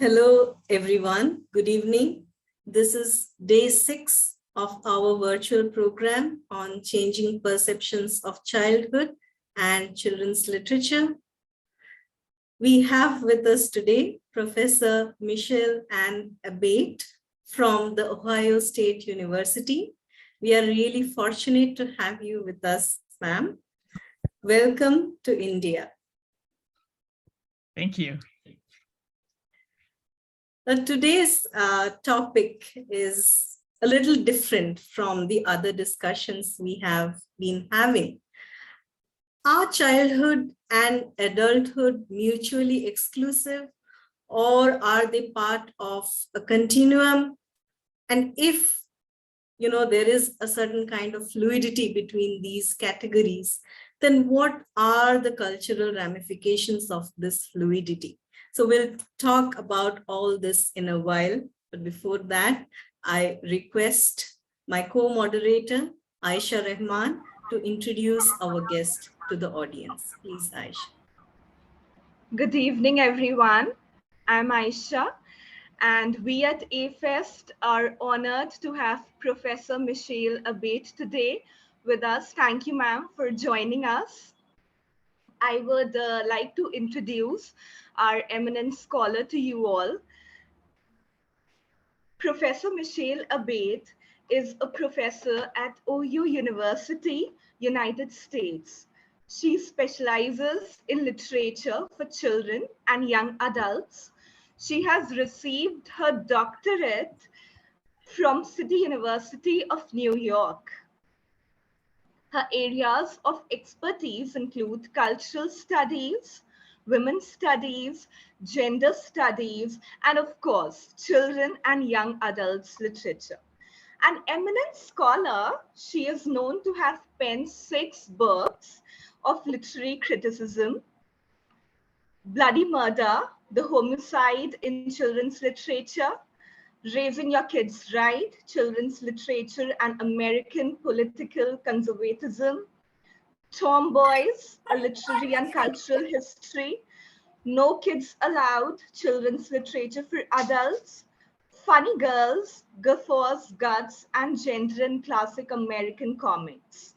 Hello, everyone. Good evening. This is day 6 of our virtual program on changing perceptions of childhood and children's literature. We have with us today Professor Michelle Ann Abate from the Ohio State University. We are really fortunate to have you with us, ma'am. Welcome to India. Thank you. Today's topic is a little different from the other discussions we have been having. Are childhood and adulthood mutually exclusive, or are they part of a continuum? And if there is a certain kind of fluidity between these categories, then what are the cultural ramifications of this fluidity? So we'll talk about all this in a while, but before that, I request my co-moderator, Aisha Rahman, to introduce our guest to the audience. Please, Aisha. Good evening, everyone. I'm Aisha, and we at AIFEST are honored to have Professor Michelle Abate today with us. Thank you, ma'am, for joining us. I would like to introduce our eminent scholar to you all. Professor Michelle Abate is a professor at OU University, United States. She specializes in literature for children and young adults. She has received her doctorate from City University of New York. Her areas of expertise include cultural studies, women's studies, gender studies, and of course, children and young adults literature. An eminent scholar, she is known to have penned 6 books of literary criticism: Bloody Murder, The Homicide in Children's Literature, Raising Your Kids Right, Children's Literature and American Political Conservatism, Tomboys, A Literary and Cultural History, No Kids Allowed, Children's Literature for Adults, Funny Girls, Guffaws, Guts, and Gender in Classic American Comics.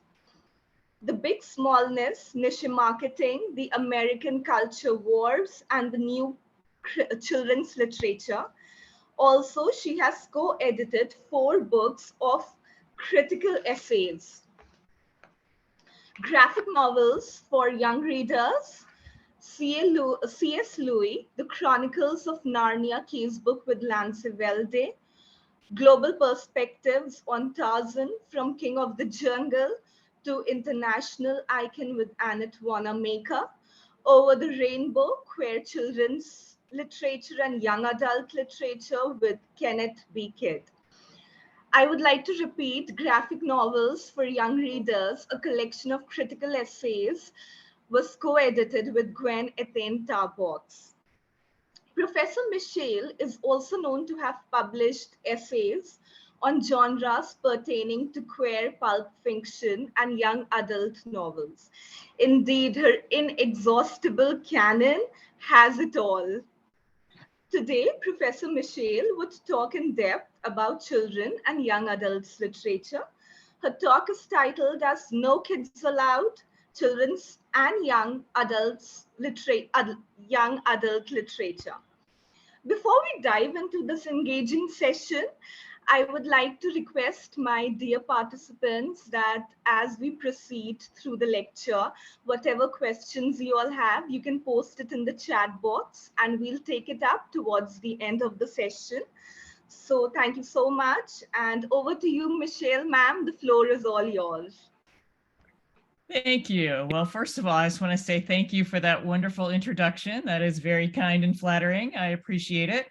The Big Smallness, Niche Marketing, The American Culture Wars, and the New Children's Literature. Also, she has co-edited 4 books of critical essays. Graphic novels for young readers: C.S. Lewis, The Chronicles of Narnia Casebook with Lance Velde, Global Perspectives on Tarzan, From King of the Jungle to International Icon with Annette Wanamaker, Over the Rainbow, Queer Children's Literature and Young Adult Literature with Kenneth B. Kidd. I would like to repeat Graphic Novels for Young Readers, a collection of critical essays, was co-edited with Gwen Ethane Tarbox. Professor Michelle is also known to have published essays on genres pertaining to queer pulp fiction and young adult novels. Indeed, her inexhaustible canon has it all. Today, Professor Michelle would talk in depth about children and young adults literature. Her talk is titled as No Kids Allowed, Children's and Young Adult Literature. Before we dive into this engaging session, I would like to request my dear participants that as we proceed through the lecture, whatever questions you all have, you can post it in the chat box and we'll take it up towards the end of the session. So thank you so much. And over to you, Michelle, ma'am, the floor is all yours. Thank you. Well, first of all, I just want to say thank you for that wonderful introduction. That is very kind and flattering. I appreciate it.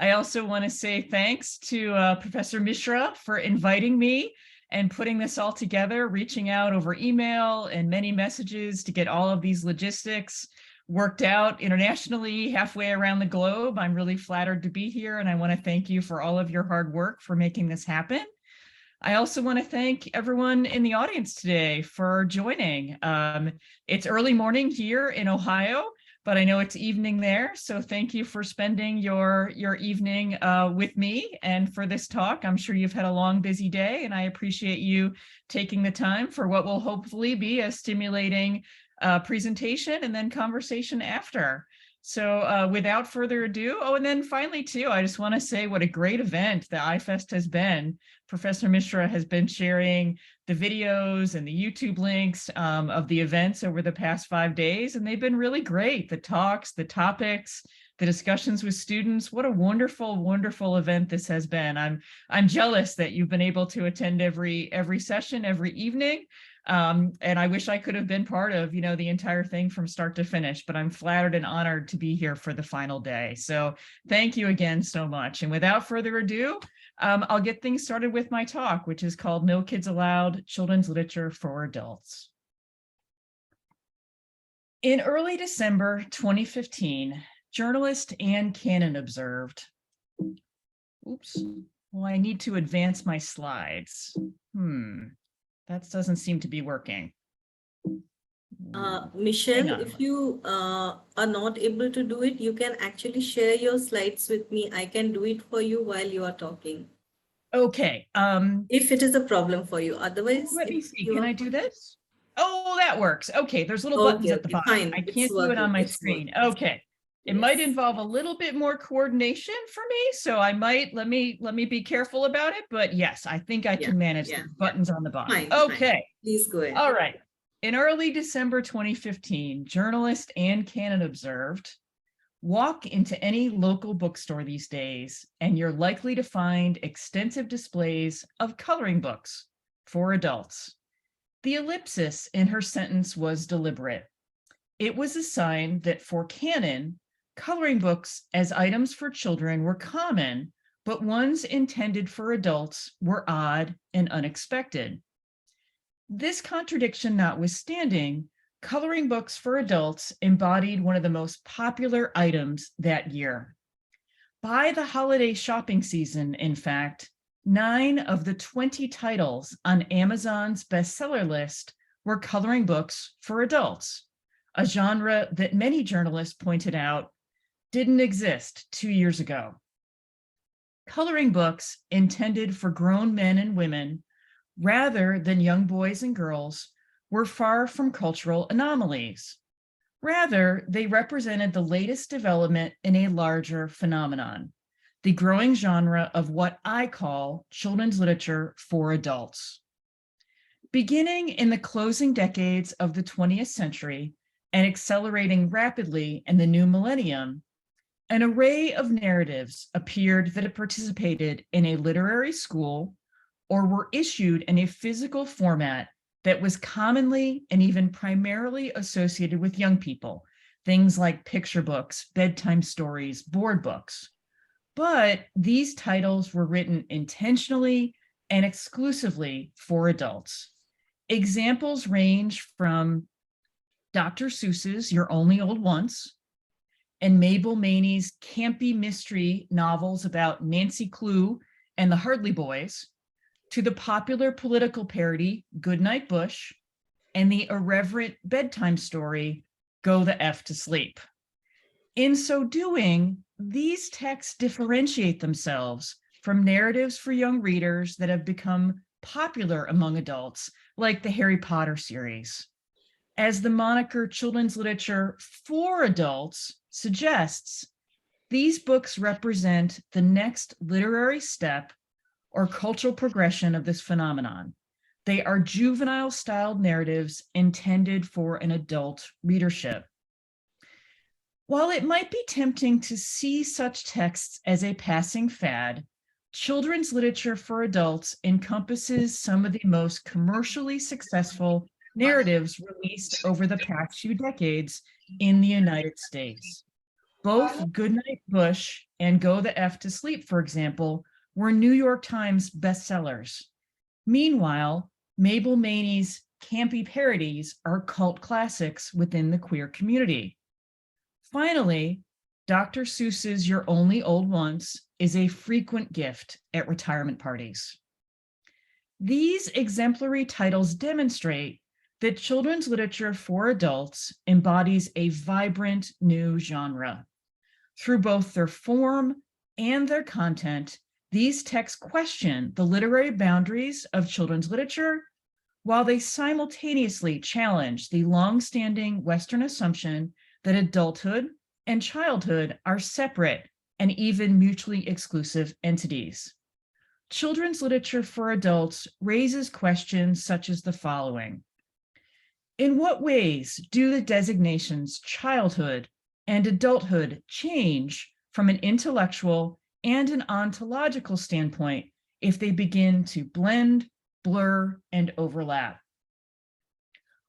I also want to say thanks to Professor Mishra for inviting me and putting this all together, reaching out over email and many messages to get all of these logistics worked out internationally, halfway around the globe. I'm really flattered to be here, and I want to thank you for all of your hard work for making this happen. I also want to thank everyone in the audience today for joining. It's early morning here in Ohio. but I know it's evening there. So thank you for spending your evening with me and for this talk. I'm sure you've had a long, busy day, and I appreciate you taking the time for what will hopefully be a stimulating presentation and then conversation after. So without further ado, and then finally too, I just want to say what a great event the AIFEST has been. Professor Mishra has been sharing the videos and the YouTube links of the events over the past 5 days, and they've been really great. The talks, the topics, the discussions with students. What a wonderful, wonderful event this has been. I'm jealous that you've been able to attend every session, every evening. And I wish I could have been part of, the entire thing from start to finish, but I'm flattered and honored to be here for the final day. So thank you again so much. And without further ado, I'll get things started with my talk, which is called No Kids Allowed: Children's Literature for Adults. In early December 2015, journalist Ann Cannon observed, I need to advance my slides. That doesn't seem to be working. Michelle, if you are not able to do it, you can actually share your slides with me. I can do it for you while you are talking. Okay. If it is a problem for you. Otherwise, let me see. Can I do this? Oh, that works. Okay, there's little buttons at the bottom. Fine. I can't do it on my screen. Okay. It might involve a little bit more coordination for me, so I might let me be careful about it. But yes, I think I can manage the buttons on the bottom. Fine, okay, fine. Please go ahead. All right. In early December 2015, journalist Ann Cannon observed, walk into any local bookstore these days, and you're likely to find extensive displays of coloring books for adults. The ellipsis in her sentence was deliberate. It was a sign that for Cannon, coloring books as items for children were common, but ones intended for adults were odd and unexpected. This contradiction notwithstanding, coloring books for adults embodied one of the most popular items that year. By the holiday shopping season, in fact, 9 of the 20 titles on Amazon's bestseller list were coloring books for adults, a genre that many journalists pointed out didn't exist 2 years ago. Coloring books intended for grown men and women, rather than young boys and girls, were far from cultural anomalies. Rather, they represented the latest development in a larger phenomenon, the growing genre of what I call children's literature for adults. Beginning in the closing decades of the 20th century and accelerating rapidly in the new millennium, an array of narratives appeared that participated in a literary school or were issued in a physical format that was commonly and even primarily associated with young people, things like picture books, bedtime stories, board books. But these titles were written intentionally and exclusively for adults. Examples range from Dr. Seuss's You're Only Old Once, and Mabel Maney's campy mystery novels about Nancy Clue and the Hardley Boys, to the popular political parody Goodnight Bush, and the irreverent bedtime story Go the F to Sleep. In so doing, these texts differentiate themselves from narratives for young readers that have become popular among adults, like the Harry Potter series. As the moniker children's literature for adults suggests, these books represent the next literary step or cultural progression of this phenomenon. They are juvenile-styled narratives intended for an adult readership. While it might be tempting to see such texts as a passing fad, children's literature for adults encompasses some of the most commercially successful narratives released over the past few decades in the United States. Both Goodnight Bush and Go the F to Sleep, for example, were New York Times bestsellers. Meanwhile, Mabel Maney's campy parodies are cult classics within the queer community. Finally, Dr. Seuss's You're Only Old Once is a frequent gift at retirement parties. These exemplary titles demonstrate that children's literature for adults embodies a vibrant new genre. Through both their form and their content, these texts question the literary boundaries of children's literature, while they simultaneously challenge the long-standing Western assumption that adulthood and childhood are separate and even mutually exclusive entities. Children's literature for adults raises questions such as the following. In what ways do the designations childhood and adulthood change from an intellectual and an ontological standpoint if they begin to blend, blur, and overlap?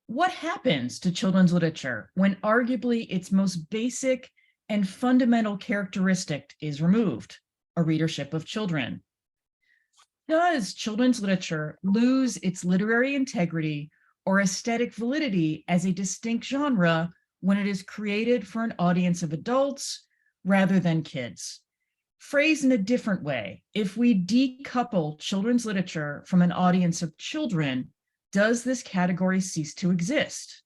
What happens to children's literature when arguably its most basic and fundamental characteristic is removed, a readership of children? Does children's literature lose its literary integrity or aesthetic validity as a distinct genre when it is created for an audience of adults rather than kids? Phrased in a different way, if we decouple children's literature from an audience of children, does this category cease to exist?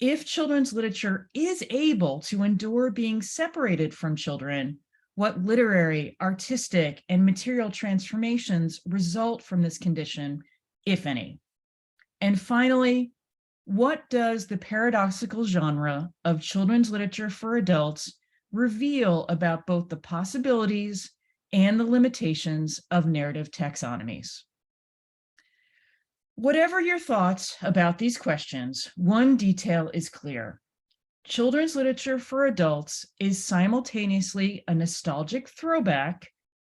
If children's literature is able to endure being separated from children, what literary, artistic, and material transformations result from this condition, if any? And finally, what does the paradoxical genre of children's literature for adults reveal about both the possibilities and the limitations of narrative taxonomies? Whatever your thoughts about these questions, one detail is clear. Children's literature for adults is simultaneously a nostalgic throwback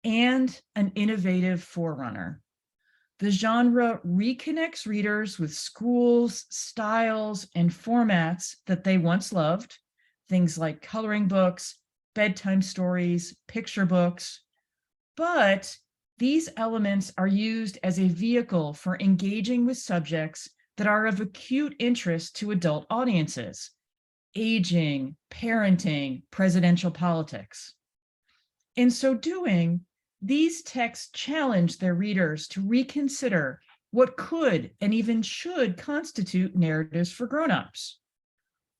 and an innovative forerunner. The genre reconnects readers with schools, styles, and formats that they once loved, things like coloring books, bedtime stories, picture books. But these elements are used as a vehicle for engaging with subjects that are of acute interest to adult audiences: aging, parenting, presidential politics. In so doing, these texts challenge their readers to reconsider what could and even should constitute narratives for grown-ups.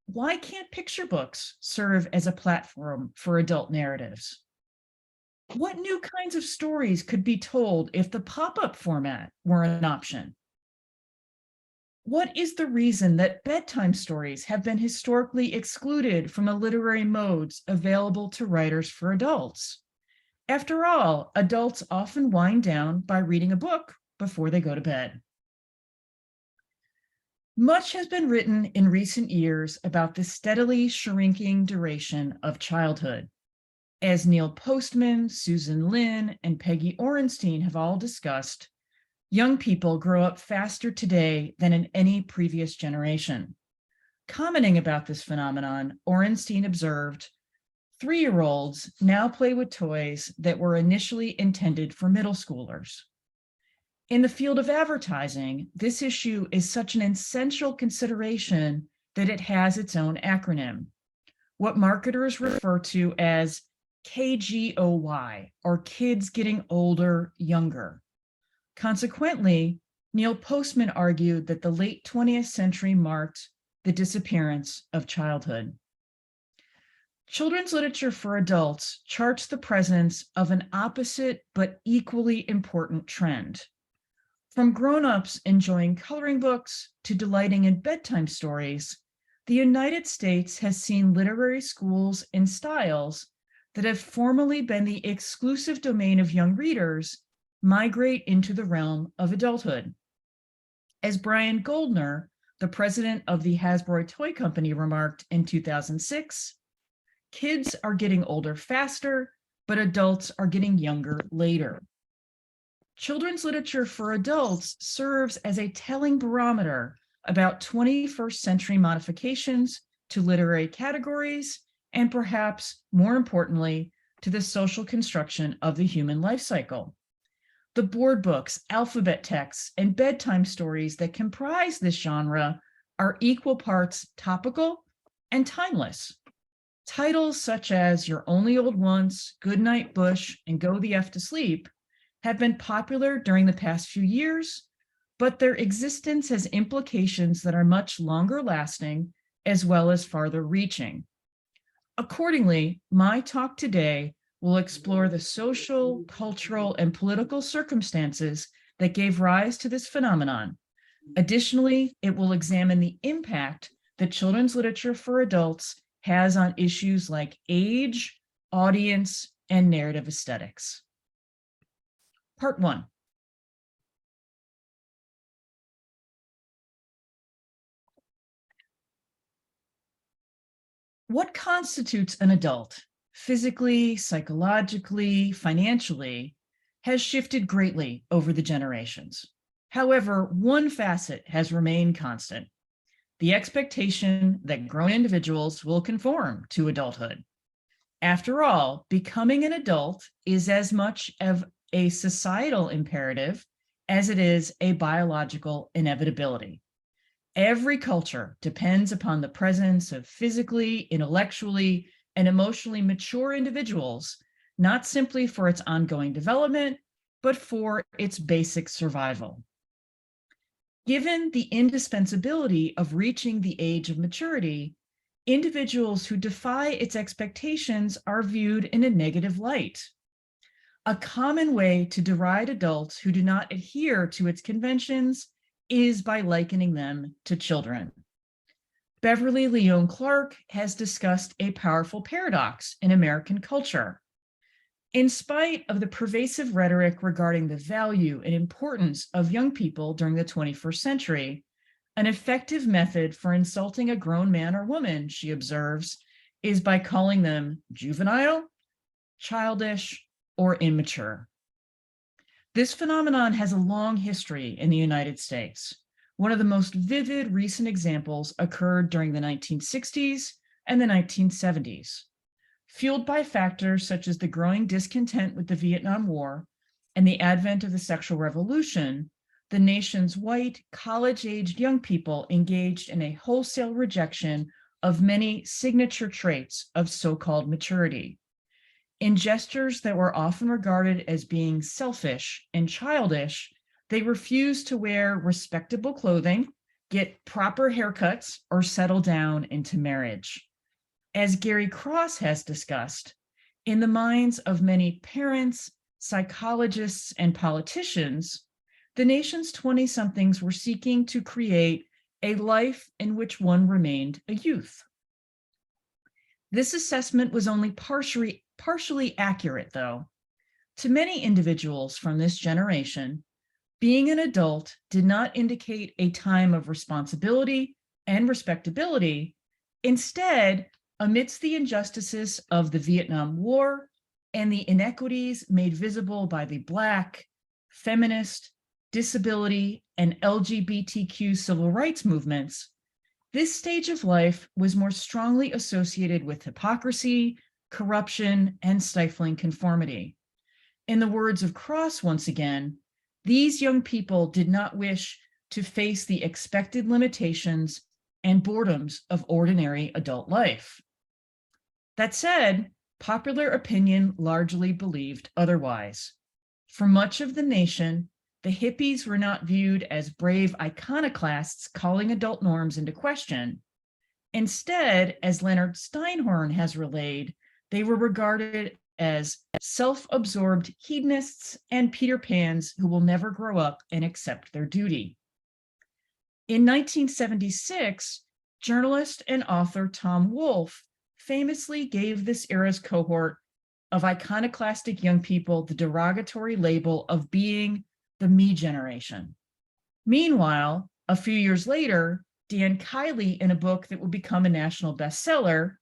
Why can't picture books serve as a platform for adult narratives? What new kinds of stories could be told if the pop-up format were an option? What is the reason that bedtime stories have been historically excluded from the literary modes available to writers for adults? After all, adults often wind down by reading a book before they go to bed. Much has been written in recent years about the steadily shrinking duration of childhood. As Neil Postman, Susan Lin, and Peggy Orenstein have all discussed, young people grow up faster today than in any previous generation. Commenting about this phenomenon, Orenstein observed, 3-year-olds now play with toys that were initially intended for middle schoolers. In the field of advertising, this issue is such an essential consideration that it has its own acronym, what marketers refer to as KGOY, or kids getting older, younger. Consequently, Neil Postman argued that the late 20th century marked the disappearance of childhood. Children's literature for adults charts the presence of an opposite but equally important trend. From grown-ups enjoying coloring books to delighting in bedtime stories, the United States has seen literary schools and styles that have formerly been the exclusive domain of young readers migrate into the realm of adulthood. As Brian Goldner, the president of the Hasbro Toy Company, remarked in 2006, kids are getting older faster, but adults are getting younger later. Children's literature for adults serves as a telling barometer about 21st century modifications to literary categories, and perhaps more importantly, to the social construction of the human life cycle. The board books, alphabet texts, and bedtime stories that comprise this genre are equal parts topical and timeless. Titles such as You're Only Old Once, Goodnight Bush, and Go the F to Sleep have been popular during the past few years, but their existence has implications that are much longer lasting as well as farther reaching. Accordingly, my talk today will explore the social, cultural, and political circumstances that gave rise to this phenomenon. Additionally, it will examine the impact that children's literature for adults has on issues like age, audience, and narrative aesthetics. Part 1. What constitutes an adult, physically, psychologically, financially, has shifted greatly over the generations. However, one facet has remained constant: the expectation that grown individuals will conform to adulthood. After all, becoming an adult is as much of a societal imperative as it is a biological inevitability. Every culture depends upon the presence of physically, intellectually, and emotionally mature individuals, not simply for its ongoing development, but for its basic survival. Given the indispensability of reaching the age of maturity, individuals who defy its expectations are viewed in a negative light. A common way to deride adults who do not adhere to its conventions is by likening them to children. Beverly Leone Clark has discussed a powerful paradox in American culture. In spite of the pervasive rhetoric regarding the value and importance of young people during the 21st century, an effective method for insulting a grown man or woman, she observes, is by calling them juvenile, childish, or immature. This phenomenon has a long history in the United States. One of the most vivid recent examples occurred during the 1960s and the 1970s. Fueled by factors such as the growing discontent with the Vietnam War and the advent of the sexual revolution, the nation's white, college-aged young people engaged in a wholesale rejection of many signature traits of so-called maturity. In gestures that were often regarded as being selfish and childish, they refused to wear respectable clothing, get proper haircuts, or settle down into marriage. As Gary Cross has discussed, in the minds of many parents, psychologists, and politicians, the nation's 20-somethings were seeking to create a life in which one remained a youth. This assessment was only partially accurate, though. To many individuals from this generation, being an adult did not indicate a time of responsibility and respectability. Instead, amidst the injustices of the Vietnam War and the inequities made visible by the Black, feminist, disability, and LGBTQ civil rights movements, this stage of life was more strongly associated with hypocrisy, corruption, and stifling conformity. In the words of Cross once again, these young people did not wish to face the expected limitations and boredoms of ordinary adult life. That said, popular opinion largely believed otherwise. For much of the nation, the hippies were not viewed as brave iconoclasts calling adult norms into question. Instead, as Leonard Steinhorn has relayed, they were regarded as self-absorbed hedonists and Peter Pans who will never grow up and accept their duty. In 1976, journalist and author Tom Wolfe famously gave this era's cohort of iconoclastic young people the derogatory label of being the me generation. Meanwhile, a few years later, Dan Kiley, in a book that would become a national bestseller,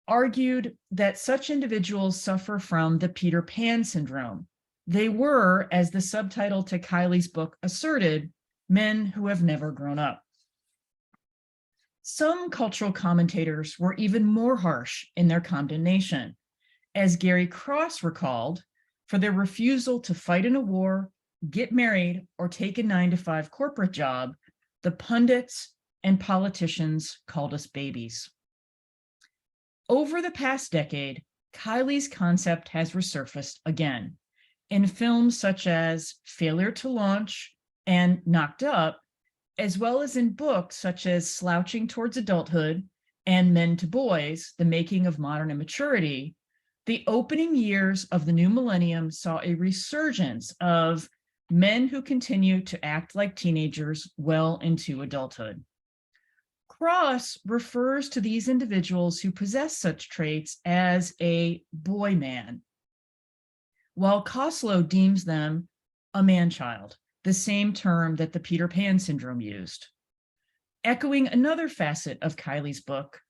argued that such individuals suffer from the Peter Pan syndrome. They were, as the subtitle to Kiley's book asserted, men who have never grown up. Some cultural commentators were even more harsh in their condemnation. As Gary Cross recalled, for their refusal to fight in a war, get married, or take a 9-to-5 corporate job, the pundits and politicians called us babies. Over the past decade, Kiley's concept has resurfaced again in films such as Failure to Launch, and Knocked Up, as well as in books such as Slouching Towards Adulthood and Men to Boys, The Making of Modern Immaturity, the opening years of the new millennium saw a resurgence of men who continue to act like teenagers well into adulthood. Cross refers to these individuals who possess such traits as a boy man, while Koslow deems them a man-child, the same term that the Peter Pan syndrome used. Echoing another facet of Kiley's book,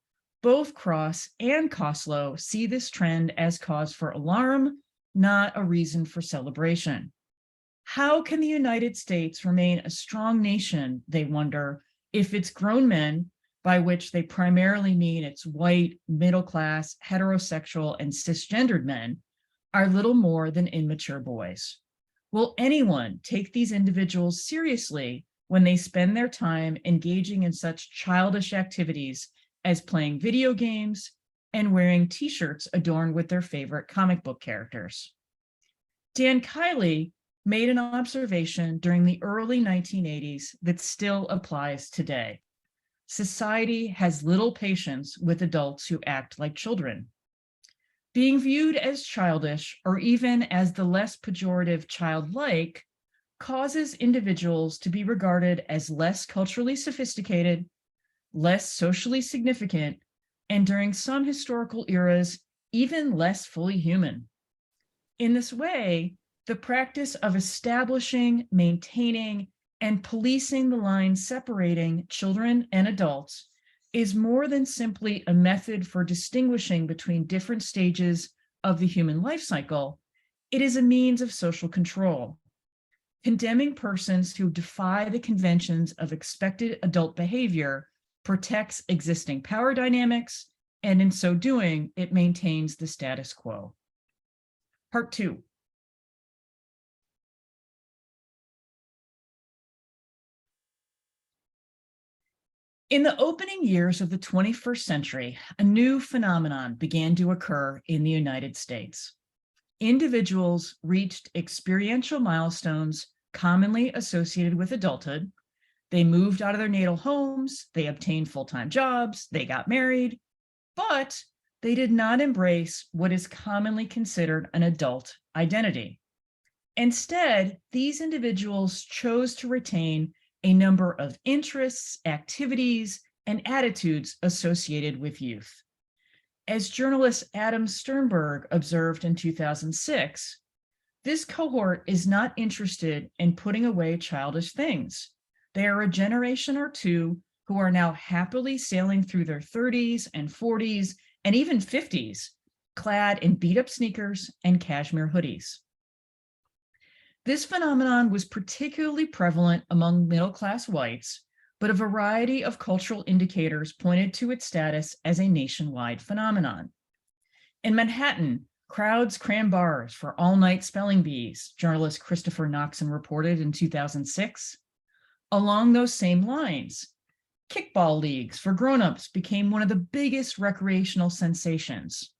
both Cross and Koslow see this trend as cause for alarm, not a reason for celebration. How can the United States remain a strong nation, they wonder, if its grown men, by which they primarily mean its white, middle-class, heterosexual, and cisgendered men, are little more than immature boys? Will anyone take these individuals seriously when they spend their time engaging in such childish activities as playing video games and wearing t-shirts adorned with their favorite comic book characters? Dan Kiley made an observation during the early 1980s that still applies today. Society has little patience with adults who act like children. Being viewed as childish, or even as the less pejorative childlike, causes individuals to be regarded as less culturally sophisticated, less socially significant, and during some historical eras, even less fully human. In this way, the practice of establishing, maintaining, and policing the line separating children and adults is more than simply a method for distinguishing between different stages of the human life cycle. It is a means of social control. Condemning persons who defy the conventions of expected adult behavior protects existing power dynamics, and in so doing, it maintains the status quo. Part 2. In the opening years of the 21st century, a new phenomenon began to occur in the United States. Individuals reached experiential milestones commonly associated with adulthood. They moved out of their natal homes, they obtained full-time jobs, they got married, but they did not embrace what is commonly considered an adult identity. Instead, these individuals chose to retain a number of interests, activities, and attitudes associated with youth. As journalist Adam Sternberg observed in 2006, this cohort is not interested in putting away childish things. They are a generation or two who are now happily sailing through their 30s and 40s and even 50s, clad in beat-up sneakers and cashmere hoodies. This phenomenon was particularly prevalent among middle-class whites, but a variety of cultural indicators pointed to its status as a nationwide phenomenon. In Manhattan, crowds crammed bars for all-night spelling bees, journalist Christopher Noxon reported in 2006. Along those same lines, kickball leagues for grown-ups became one of the biggest recreational sensations.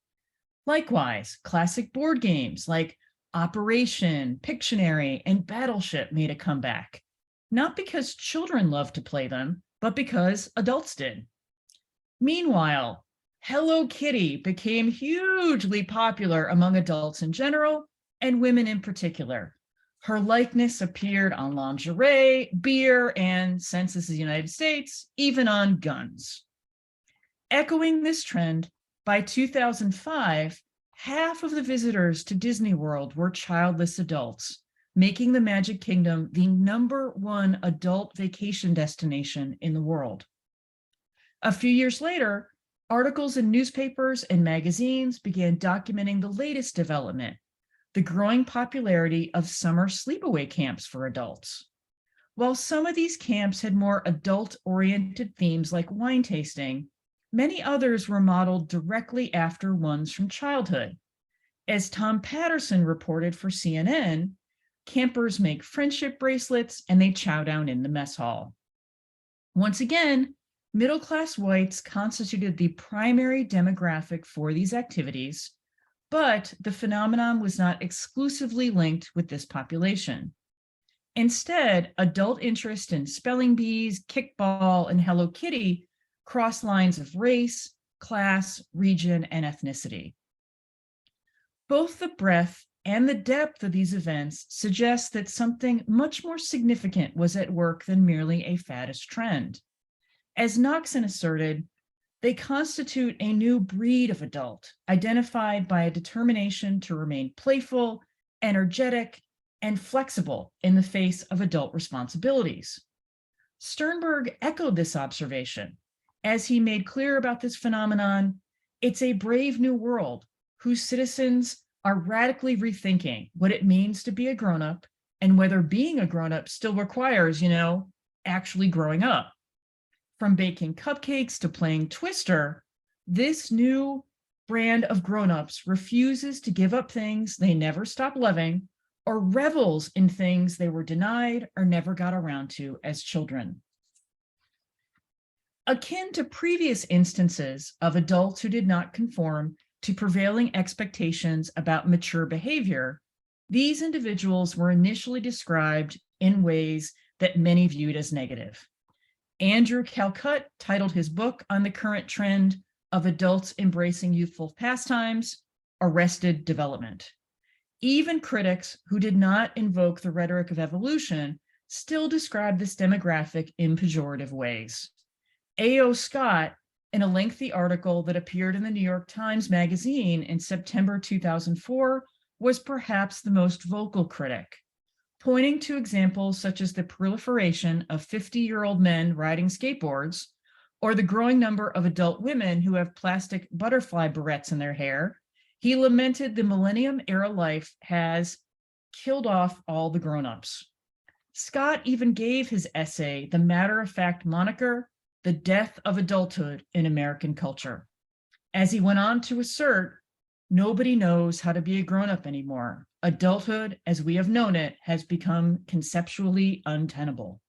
Likewise, classic board games like Operation, Pictionary, and Battleship made a comeback, not because children loved to play them, but because adults did. Meanwhile, Hello Kitty became hugely popular among adults in general and women in particular. Her likeness appeared on lingerie, beer, and, since this is the United States, even on guns. Echoing this trend, by 2005, half of the visitors to Disney World were childless adults, making the Magic Kingdom the #1 adult vacation destination in the world. A few years later, articles in newspapers and magazines began documenting the latest development, the growing popularity of summer sleepaway camps for adults. While some of these camps had more adult-oriented themes like wine tasting, many others were modeled directly after ones from childhood. As Tom Patterson reported for CNN, campers make friendship bracelets and they chow down in the mess hall. Once again, middle-class whites constituted the primary demographic for these activities, but the phenomenon was not exclusively linked with this population. Instead, adult interest in spelling bees, kickball, and Hello Kitty cross lines of race, class, region, and ethnicity. Both the breadth and the depth of these events suggest that something much more significant was at work than merely a faddist trend. As Noxon asserted, they constitute a new breed of adult, identified by a determination to remain playful, energetic, and flexible in the face of adult responsibilities. Sternberg echoed this observation. As he made clear about this phenomenon, it's a brave new world whose citizens are radically rethinking what it means to be a grown-up and whether being a grown-up still requires, actually growing up. From baking cupcakes to playing Twister, this new brand of grown-ups refuses to give up things they never stopped loving or revels in things they were denied or never got around to as children. Akin to previous instances of adults who did not conform to prevailing expectations about mature behavior, these individuals were initially described in ways that many viewed as negative. Andrew Calcutt titled his book on the current trend of adults embracing youthful pastimes, Arrested Development. Even critics who did not invoke the rhetoric of evolution still describe this demographic in pejorative ways. A.O. Scott, in a lengthy article that appeared in the New York Times Magazine in September 2004, was perhaps the most vocal critic, pointing to examples such as the proliferation of 50-year-old men riding skateboards, or the growing number of adult women who have plastic butterfly barrettes in their hair. He lamented the Millennium era life has killed off all the grown-ups. Scott even gave his essay the matter-of-fact moniker, The Death of Adulthood in American Culture. As he went on to assert, nobody knows how to be a grown-up anymore. Adulthood, as we have known it, has become conceptually untenable.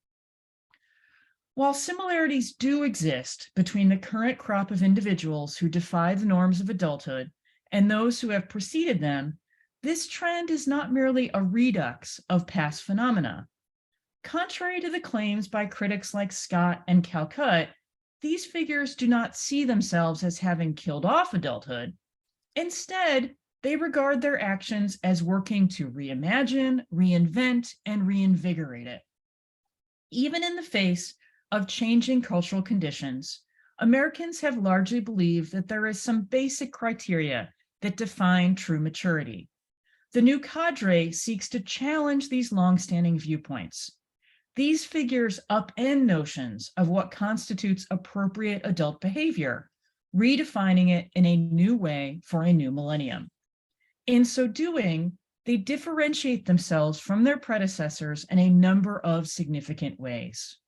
While similarities do exist between the current crop of individuals who defy the norms of adulthood and those who have preceded them, this trend is not merely a redux of past phenomena. Contrary to the claims by critics like Scott and Calcutt, these figures do not see themselves as having killed off adulthood. Instead, they regard their actions as working to reimagine, reinvent, and reinvigorate it. Even in the face of changing cultural conditions, Americans have largely believed that there is some basic criteria that define true maturity. The new cadre seeks to challenge these longstanding viewpoints. These figures upend notions of what constitutes appropriate adult behavior, redefining it in a new way for a new millennium. In so doing, they differentiate themselves from their predecessors in a number of significant ways.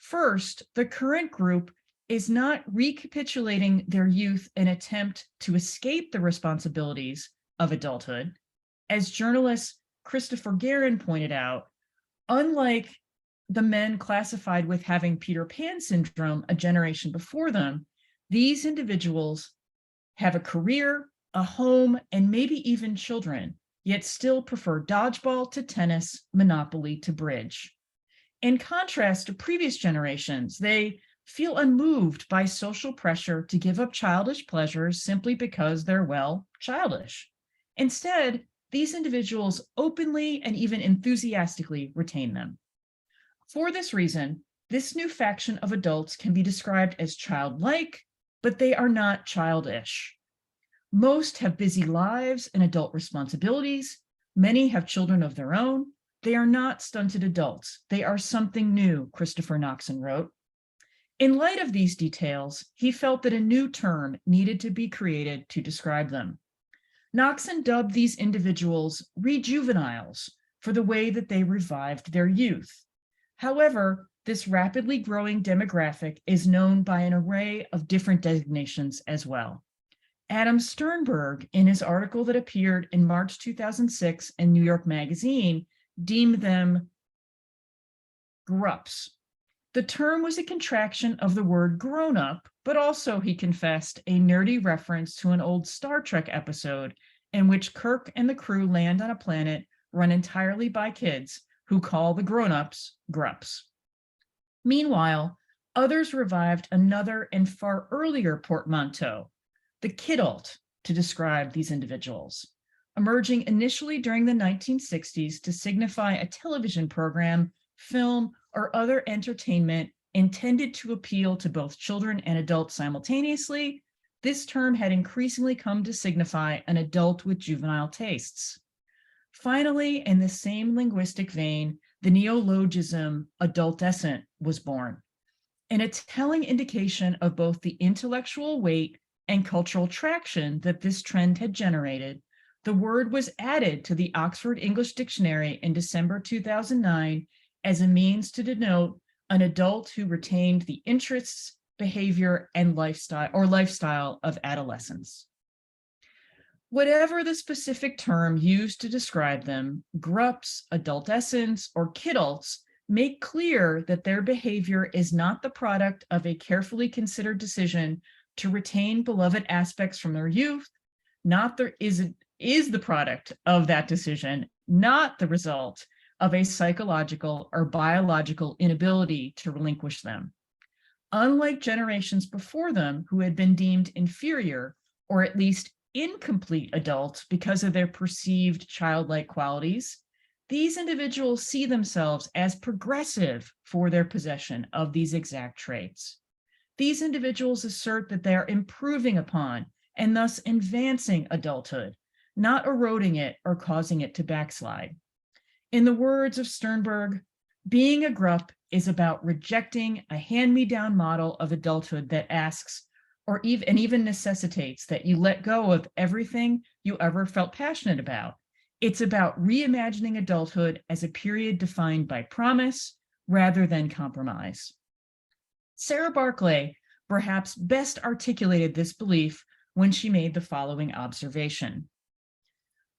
First, the current group is not recapitulating their youth in an attempt to escape the responsibilities of adulthood. As journalist Christopher Guerin pointed out, unlike the men classified with having Peter Pan syndrome a generation before them, these individuals have a career, a home, and maybe even children, yet still prefer dodgeball to tennis, Monopoly to bridge. In contrast to previous generations, they feel unmoved by social pressure to give up childish pleasures simply because they're, well, childish. Instead, these individuals openly and even enthusiastically retain them. For this reason, this new faction of adults can be described as childlike, but they are not childish. Most have busy lives and adult responsibilities. Many have children of their own. They are not stunted adults. They are something new, Christopher Noxon wrote. In light of these details, he felt that a new term needed to be created to describe them. Noxon dubbed these individuals rejuveniles for the way that they revived their youth. However, this rapidly growing demographic is known by an array of different designations as well. Adam Sternberg, in his article that appeared in March 2006 in New York Magazine, deemed them grups. The term was a contraction of the word grown up, but also, he confessed, a nerdy reference to an old Star Trek episode in which Kirk and the crew land on a planet run entirely by kids who call the grown-ups grups. Meanwhile, others revived another and far earlier portmanteau, the kidult, to describe these individuals, emerging initially during the 1960s to signify a television program, film, or other entertainment intended to appeal to both children and adults simultaneously. This term had increasingly come to signify an adult with juvenile tastes. Finally, in the same linguistic vein, the neologism adultescent was born, and a telling indication of both the intellectual weight and cultural traction that this trend had generated. The word was added to the Oxford English Dictionary in December 2009 as a means to denote an adult who retained the interests, behavior, and lifestyle of adolescence. Whatever the specific term used to describe them, grups, adultescents, or kidults make clear that their behavior is not the product of a carefully considered decision to retain beloved aspects from their youth, is the product of that decision, not the result of a psychological or biological inability to relinquish them. Unlike generations before them who had been deemed inferior or at least incomplete adults because of their perceived childlike qualities, these individuals see themselves as progressive for their possession of these exact traits. These individuals assert that they are improving upon and thus advancing adulthood, not eroding it or causing it to backslide. In the words of Sternberg, being a grup is about rejecting a hand-me-down model of adulthood that asks, or even necessitates, that you let go of everything you ever felt passionate about. It's about reimagining adulthood as a period defined by promise rather than compromise. Sarah Barclay perhaps best articulated this belief when she made the following observation.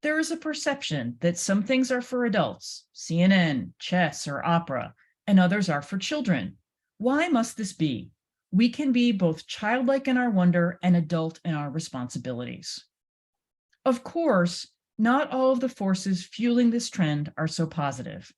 There is a perception that some things are for adults, CNN, chess, or opera, and others are for children. Why must this be? We can be both childlike in our wonder and adult in our responsibilities. Of course, not all of the forces fueling this trend are so positive.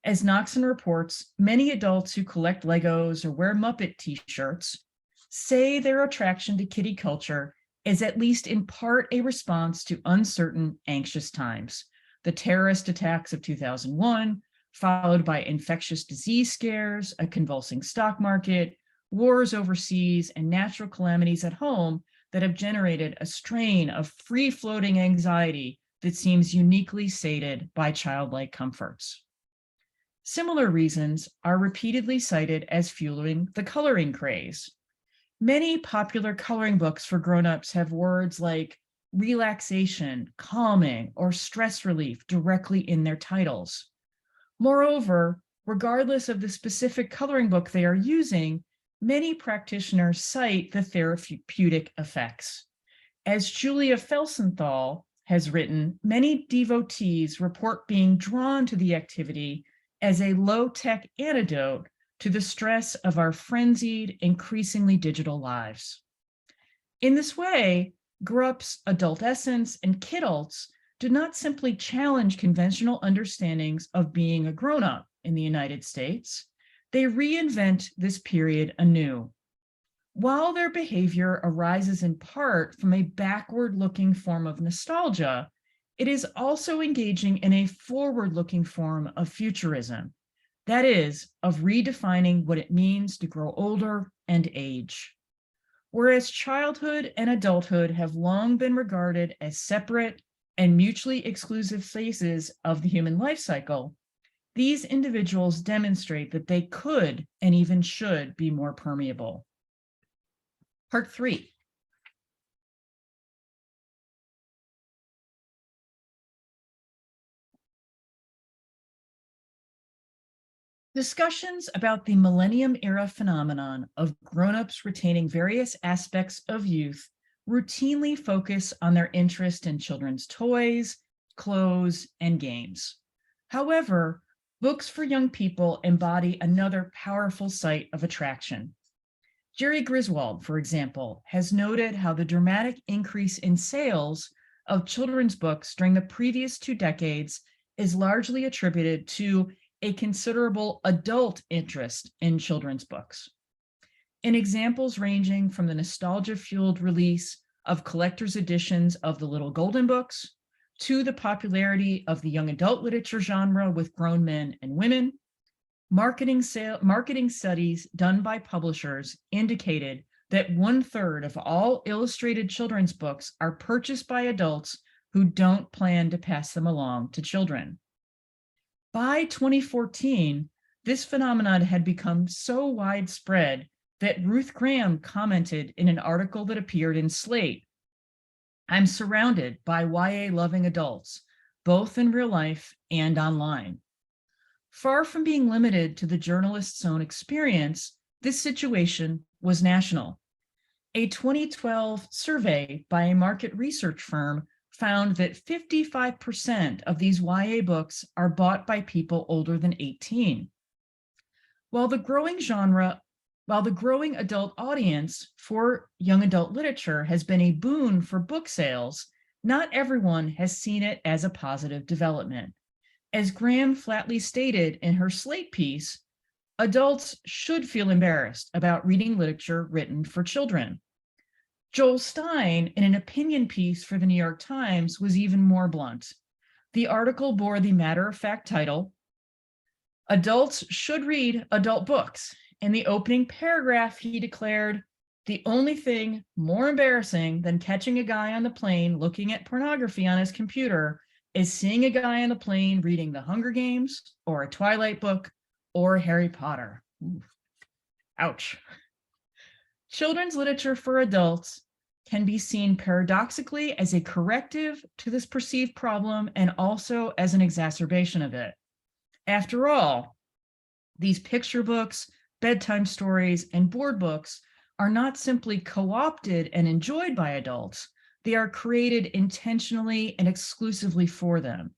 As Noxon reports, many adults who collect Legos or wear Muppet t-shirts say their attraction to kiddie culture is at least in part a response to uncertain, anxious times. The terrorist attacks of 2001, followed by infectious disease scares, a convulsing stock market, wars overseas, and natural calamities at home that have generated a strain of free-floating anxiety that seems uniquely sated by childlike comforts. Similar reasons are repeatedly cited as fueling the coloring craze. Many popular coloring books for grown-ups have words like relaxation, calming, or stress relief directly in their titles. Moreover, regardless of the specific coloring book they are using, many practitioners cite the therapeutic effects. As Julia Felsenthal has written, many devotees report being drawn to the activity as a low-tech antidote to the stress of our frenzied, increasingly digital lives. In this way, grups, adultescents, and kidults do not simply challenge conventional understandings of being a grown-up in the United States, they reinvent this period anew. While their behavior arises in part from a backward-looking form of nostalgia, it is also engaging in a forward-looking form of futurism, that is, of redefining what it means to grow older and age. Whereas childhood and adulthood have long been regarded as separate and mutually exclusive phases of the human life cycle, these individuals demonstrate that they could and even should be more permeable. Part 3. Discussions about the Millennium era phenomenon of grown-ups retaining various aspects of youth routinely focus on their interest in children's toys, clothes, and games. However, books for young people embody another powerful site of attraction. Jerry Griswold, for example, has noted how the dramatic increase in sales of children's books during the previous 2 decades is largely attributed to a considerable adult interest in children's books. In examples ranging from the nostalgia-fueled release of collector's editions of the Little Golden Books, to the popularity of the young adult literature genre with grown men and women, marketing studies done by publishers indicated that 1/3 of all illustrated children's books are purchased by adults who don't plan to pass them along to children. By 2014, this phenomenon had become so widespread that Ruth Graham commented in an article that appeared in Slate, "I'm surrounded by YA-loving adults, both in real life and online." Far from being limited to the journalist's own experience, this situation was national. A 2012 survey by a market research firm found that 55% of these YA books are bought by people older than 18. While the growing adult audience for young adult literature has been a boon for book sales, not everyone has seen it as a positive development. As Graham flatly stated in her Slate piece, adults should feel embarrassed about reading literature written for children. Joel Stein, in an opinion piece for the New York Times, was even more blunt. The article bore the matter-of-fact title, "Adults Should Read Adult Books." In the opening paragraph, he declared, "The only thing more embarrassing than catching a guy on the plane looking at pornography on his computer is seeing a guy on the plane reading The Hunger Games or a Twilight book or Harry Potter." Ooh. Ouch. Children's literature for adults can be seen paradoxically as a corrective to this perceived problem and also as an exacerbation of it. After all, these picture books, bedtime stories, and board books are not simply co-opted and enjoyed by adults, they are created intentionally and exclusively for them.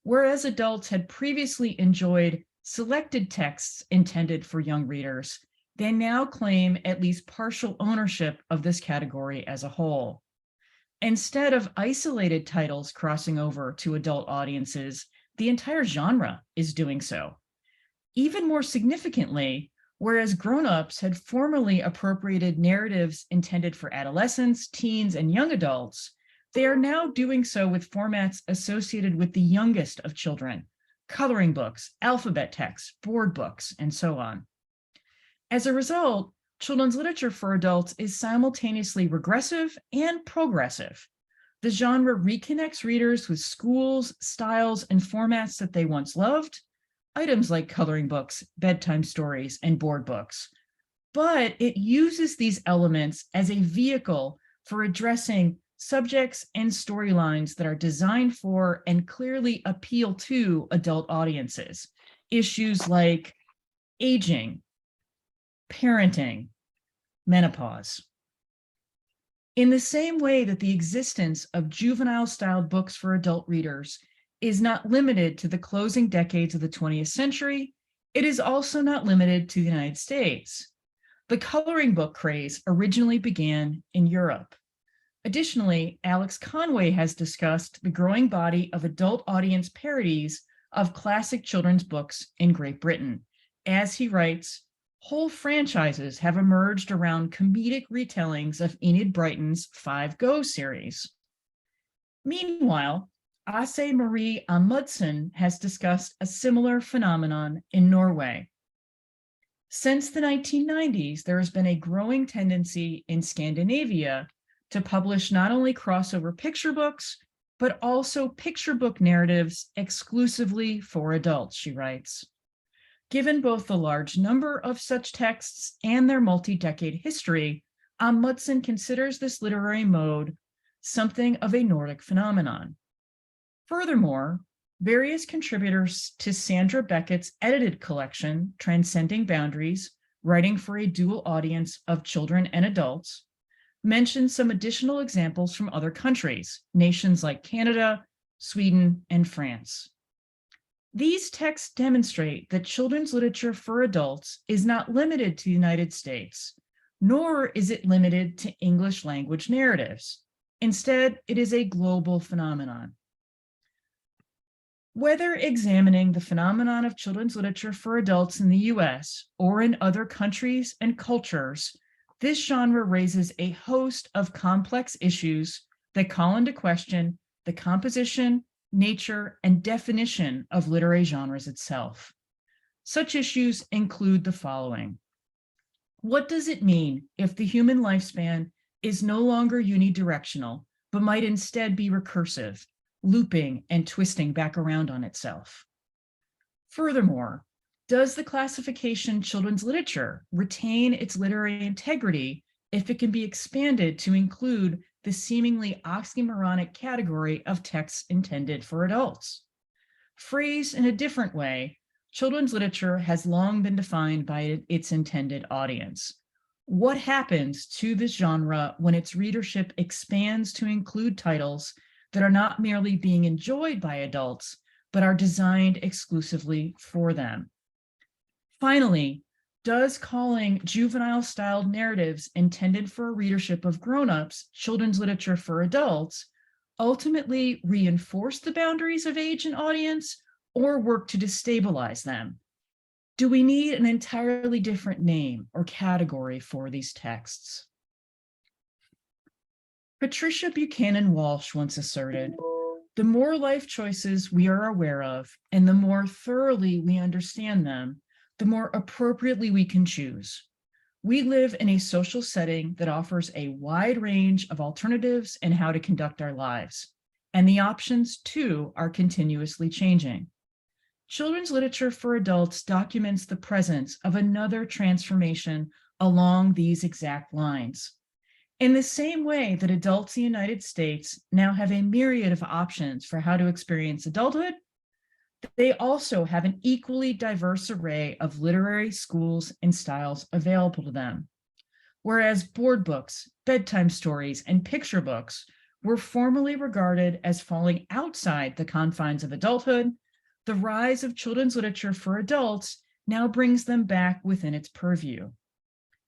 Whereas adults had previously enjoyed selected texts intended for young readers, they now claim at least partial ownership of this category as a whole. Instead of isolated titles crossing over to adult audiences, the entire genre is doing so. Even more significantly, whereas grown-ups had formerly appropriated narratives intended for adolescents, teens, and young adults, they are now doing so with formats associated with the youngest of children, coloring books, alphabet text, board books, and so on. As a result, children's literature for adults is simultaneously regressive and progressive. The genre reconnects readers with schools, styles, and formats that they once loved, items like coloring books, bedtime stories, and board books. But it uses these elements as a vehicle for addressing subjects and storylines that are designed for and clearly appeal to adult audiences. Issues like aging, parenting, menopause. In the same way that the existence of juvenile-styled books for adult readers is not limited to the closing decades of the 20th century, it is also not limited to the United States. The coloring book craze originally began in Europe. Additionally, Alex Conway has discussed the growing body of adult audience parodies of classic children's books in Great Britain. As he writes, whole franchises have emerged around comedic retellings of Enid Blyton's Five Go series. Meanwhile, Ase Marie Amundsen has discussed a similar phenomenon in Norway. Since the 1990s, there has been a growing tendency in Scandinavia to publish not only crossover picture books, but also picture book narratives exclusively for adults, she writes. Given both the large number of such texts and their multi-decade history, Amundsen considers this literary mode something of a Nordic phenomenon. Furthermore, various contributors to Sandra Beckett's edited collection, Transcending Boundaries, Writing for a Dual Audience of Children and Adults, mention some additional examples from other countries, nations like Canada, Sweden, and France. These texts demonstrate that children's literature for adults is not limited to the United States, nor is it limited to English language narratives. Instead, it is a global phenomenon. Whether examining the phenomenon of children's literature for adults in the US or in other countries and cultures, this genre raises a host of complex issues that call into question the composition, nature, and definition of literary genres itself. Such issues include the following. What does it mean if the human lifespan is no longer unidirectional, but might instead be recursive, looping and twisting back around on itself? Furthermore, does the classification children's literature retain its literary integrity if it can be expanded to include the seemingly oxymoronic category of texts intended for adults? Phrased in a different way, children's literature has long been defined by its intended audience. What happens to this genre when its readership expands to include titles that are not merely being enjoyed by adults, but are designed exclusively for them? Finally, does calling juvenile-styled narratives intended for a readership of grown-ups children's literature for adults ultimately reinforce the boundaries of age and audience, or work to destabilize them? Do we need an entirely different name or category for these texts? Patricia Buchanan Walsh once asserted, "The more life choices we are aware of, and the more thoroughly we understand them, the more appropriately we can choose. We live in a social setting that offers a wide range of alternatives in how to conduct our lives, and the options, too, are continuously changing. Children's literature for adults documents the presence of another transformation along these exact lines. In the same way that adults in the United States now have a myriad of options for how to experience adulthood, they also have an equally diverse array of literary schools and styles available to them. Whereas board books, bedtime stories, and picture books were formerly regarded as falling outside the confines of adulthood, the rise of children's literature for adults now brings them back within its purview.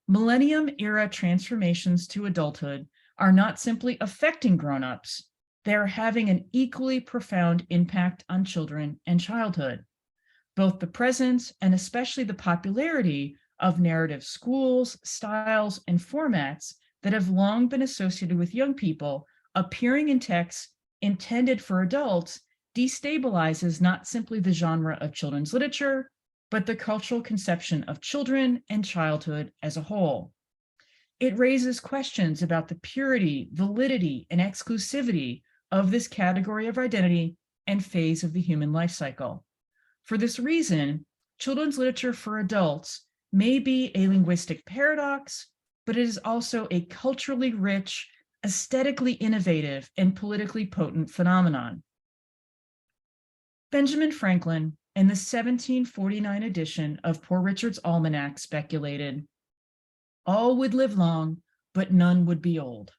Millennium era transformations to adulthood are not simply affecting grown-ups, they are having an equally profound impact on children and childhood. Both the presence and especially the popularity of narrative schools, styles, and formats that have long been associated with young people appearing in texts intended for adults destabilizes not simply the genre of children's literature, but the cultural conception of children and childhood as a whole. It raises questions about the purity, validity, and exclusivity of this category of identity and phase of the human life cycle. For this reason, children's literature for adults may be a linguistic paradox, but it is also a culturally rich, aesthetically innovative, and politically potent phenomenon. Benjamin Franklin, in the 1749 edition of Poor Richard's Almanac, speculated, "All would live long, but none would be old."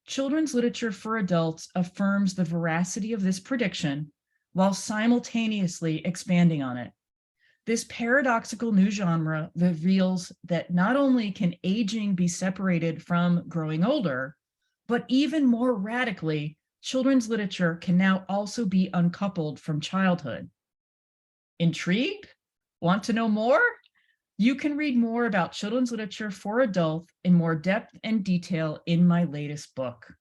Children's literature for adults affirms the veracity of this prediction while simultaneously expanding on it. This paradoxical new genre reveals that not only can aging be separated from growing older, but even more radically, children's literature can now also be uncoupled from childhood. Intrigued? Want to know more? You can read more about children's literature for adults in more depth and detail in my latest book.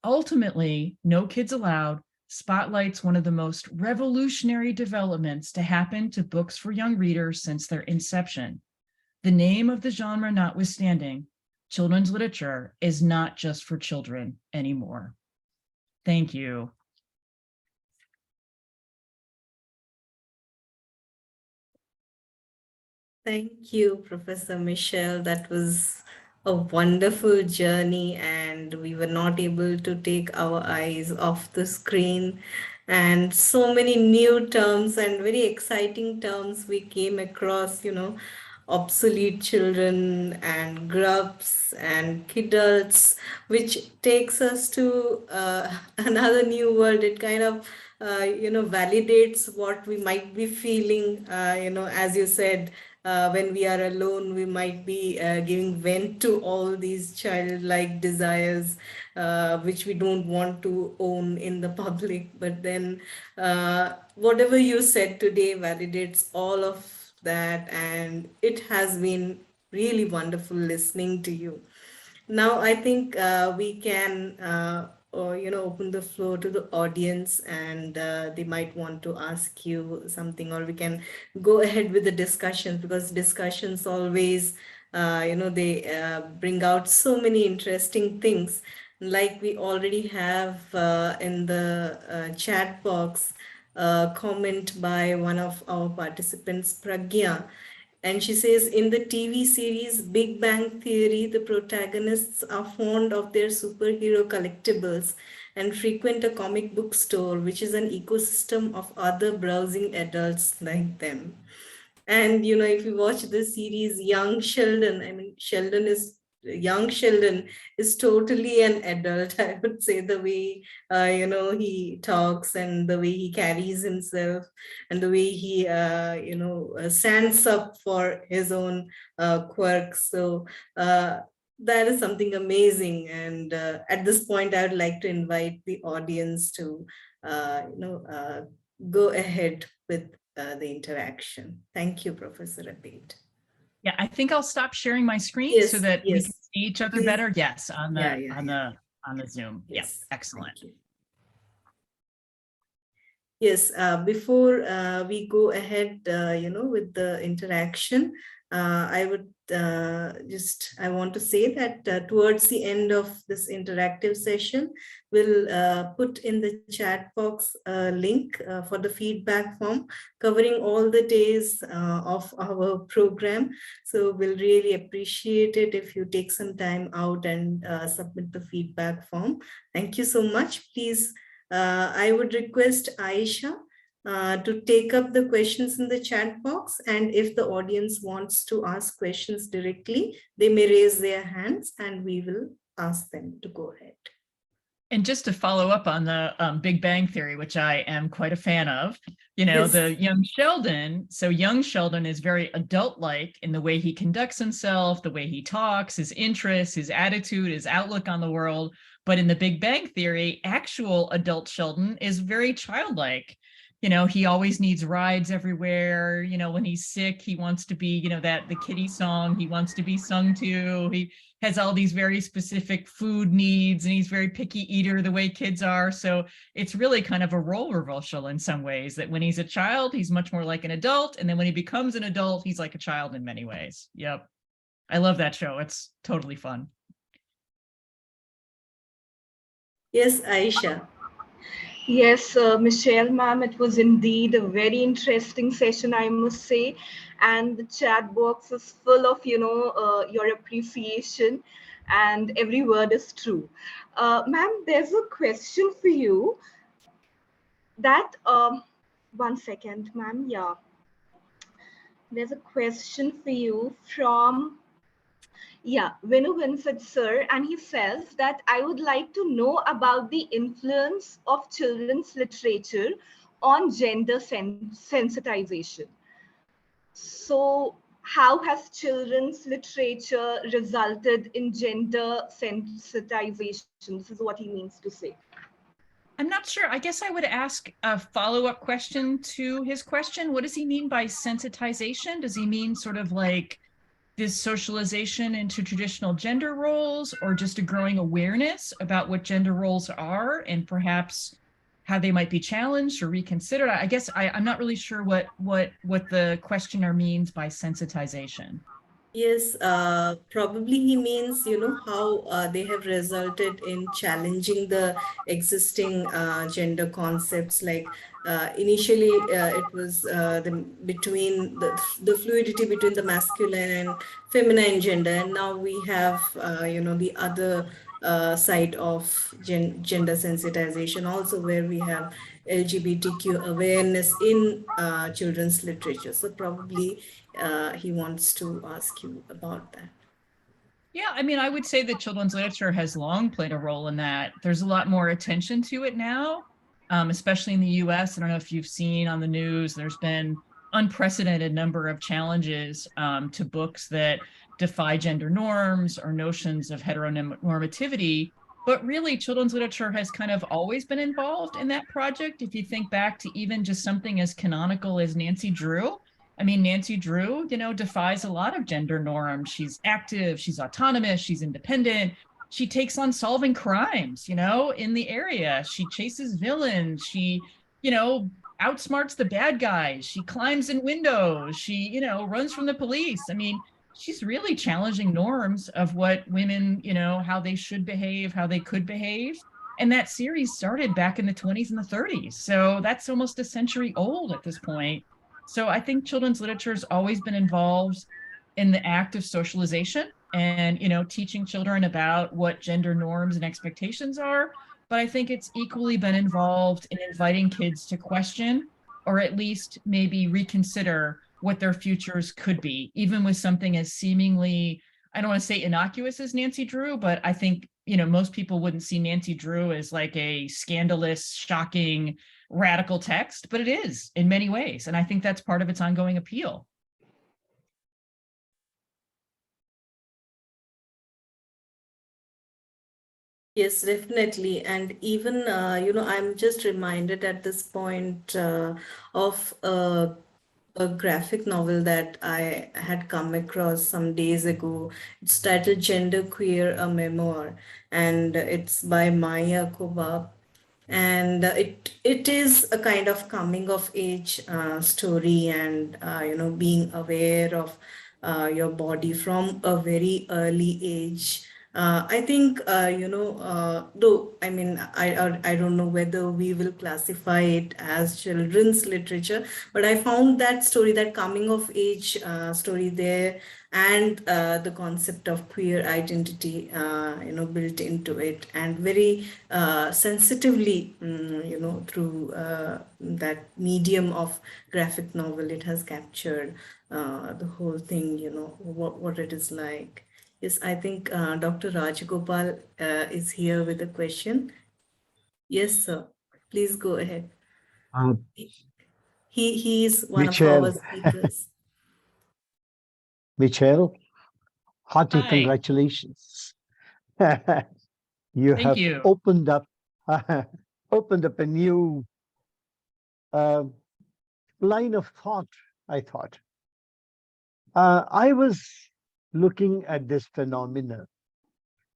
Ultimately, No Kids Allowed spotlights one of the most revolutionary developments to happen to books for young readers since their inception. The name of the genre notwithstanding, children's literature is not just for children anymore. Thank you. Thank you, Professor Michelle. That was a wonderful journey, and we were not able to take our eyes off the screen. And so many new terms and very exciting terms we came across, obsolete children and grubs and kidults, which takes us to another new world. It kind of validates what we might be feeling, as you said, when we are alone, we might be giving vent to all these childlike desires, which we don't want to own in the public. But then whatever you said today validates all of that, and it has been really wonderful listening to you. Now, I think we can, open the floor to the audience, and they might want to ask you something, or we can go ahead with the discussion, because discussions always, they bring out so many interesting things. Like we already have in the chat box a comment by one of our participants, Pragya. And she says, in the TV series Big Bang Theory, the protagonists are fond of their superhero collectibles and frequent a comic book store, which is an ecosystem of other browsing adults like them. And if you watch the series Young Sheldon, I mean, young Sheldon is totally an adult. I would say the way he talks, and the way he carries himself, and the way he stands up for his own quirks. So that is something amazing. And at this point, I would like to invite the audience to go ahead with the interaction. Thank you, Professor Abate. Yeah, I think I'll stop sharing my screen so that we can see each other better. Yes, on the Zoom. Yes, excellent. Yes, before we go ahead, with the interaction, I would I want to say that towards the end of this interactive session, we'll put in the chat box a link for the feedback form covering all the days of our program. So we'll really appreciate it if you take some time out and submit the feedback form. Thank you so much. Please, I would request Aisha to take up the questions in the chat box. And if the audience wants to ask questions directly, they may raise their hands and we will ask them to go ahead. And just to follow up on the Big Bang Theory, which I am quite a fan of, the young Sheldon. So young Sheldon is very adult-like in the way he conducts himself, the way he talks, his interests, his attitude, his outlook on the world. But in the Big Bang Theory, actual adult Sheldon is very childlike. He always needs rides everywhere. When he's sick, he wants to be, the kitty song, he wants to be sung to. He has all these very specific food needs, and he's very picky eater the way kids are. So it's really kind of a role reversal in some ways, that when he's a child, he's much more like an adult. And then when he becomes an adult, he's like a child in many ways. Yep. I love that show. It's totally fun. Yes, Aisha. Yes, Michelle, ma'am, it was indeed a very interesting session, I must say. And the chat box is full of, your appreciation, and every word is true. Ma'am, there's a question for you that, 1 second, ma'am, yeah. There's a question for you from, Vinu Vincent, sir, and he says that I would like to know about the influence of children's literature on gender sensitization. So how has children's literature resulted in gender sensitization? This is what he means to say. I'm not sure. I guess I would ask a follow-up question to his question. What does he mean by sensitization? Does he mean sort of like this socialization into traditional gender roles, or just a growing awareness about what gender roles are and perhaps how they might be challenged or reconsidered? I guess I'm not really sure what the questioner means by sensitization. Yes, probably he means, how they have resulted in challenging the existing gender concepts. Like initially, it was the fluidity between the masculine and feminine gender, and now we have, the other side of gender sensitization also, where we have LGBTQ awareness in children's literature. So probably he wants to ask you about that. Yeah, I mean, I would say that children's literature has long played a role in that. There's a lot more attention to it now, especially in the US. I don't know if you've seen on the news, there's been unprecedented number of challenges to books that defy gender norms or notions of heteronormativity. But really, children's literature has kind of always been involved in that project. If you think back to even just something as canonical as Nancy Drew, I mean, Nancy Drew, defies a lot of gender norms. She's active, she's autonomous, she's independent. She takes on solving crimes, in the area. She chases villains. She, outsmarts the bad guys. She climbs in windows. She, runs from the police. I mean, she's really challenging norms of what women, how they should behave, how they could behave. And that series started back in the 20s and the 30s. So that's almost a century old at this point. So I think children's literature has always been involved in the act of socialization and, teaching children about what gender norms and expectations are. But I think it's equally been involved in inviting kids to question, or at least maybe reconsider what their futures could be, even with something as seemingly, I don't want to say innocuous as Nancy Drew, but I think, most people wouldn't see Nancy Drew as like a scandalous, shocking, radical text, but it is in many ways. And I think that's part of its ongoing appeal. Yes, definitely. And even, I'm just reminded at this point of a graphic novel that I had come across some days ago. It's titled Gender Queer, a Memoir, and it's by Maya Kobab. And it is a kind of coming of age story, and being aware of your body from a very early age. I think though I mean I don't know whether we will classify it as children's literature, but I found that story, that coming of age story there, and the concept of queer identity built into it, and very sensitively through that medium of graphic novel, it has captured the whole thing, what it is like. Yes, I think Dr. Rajagopal is here with a question. Yes, sir. Please go ahead. He is one of our Michelle, speakers. Michelle, hearty Hi. congratulations. Thank you. Opened up a new line of thought, I thought. I was looking at this phenomena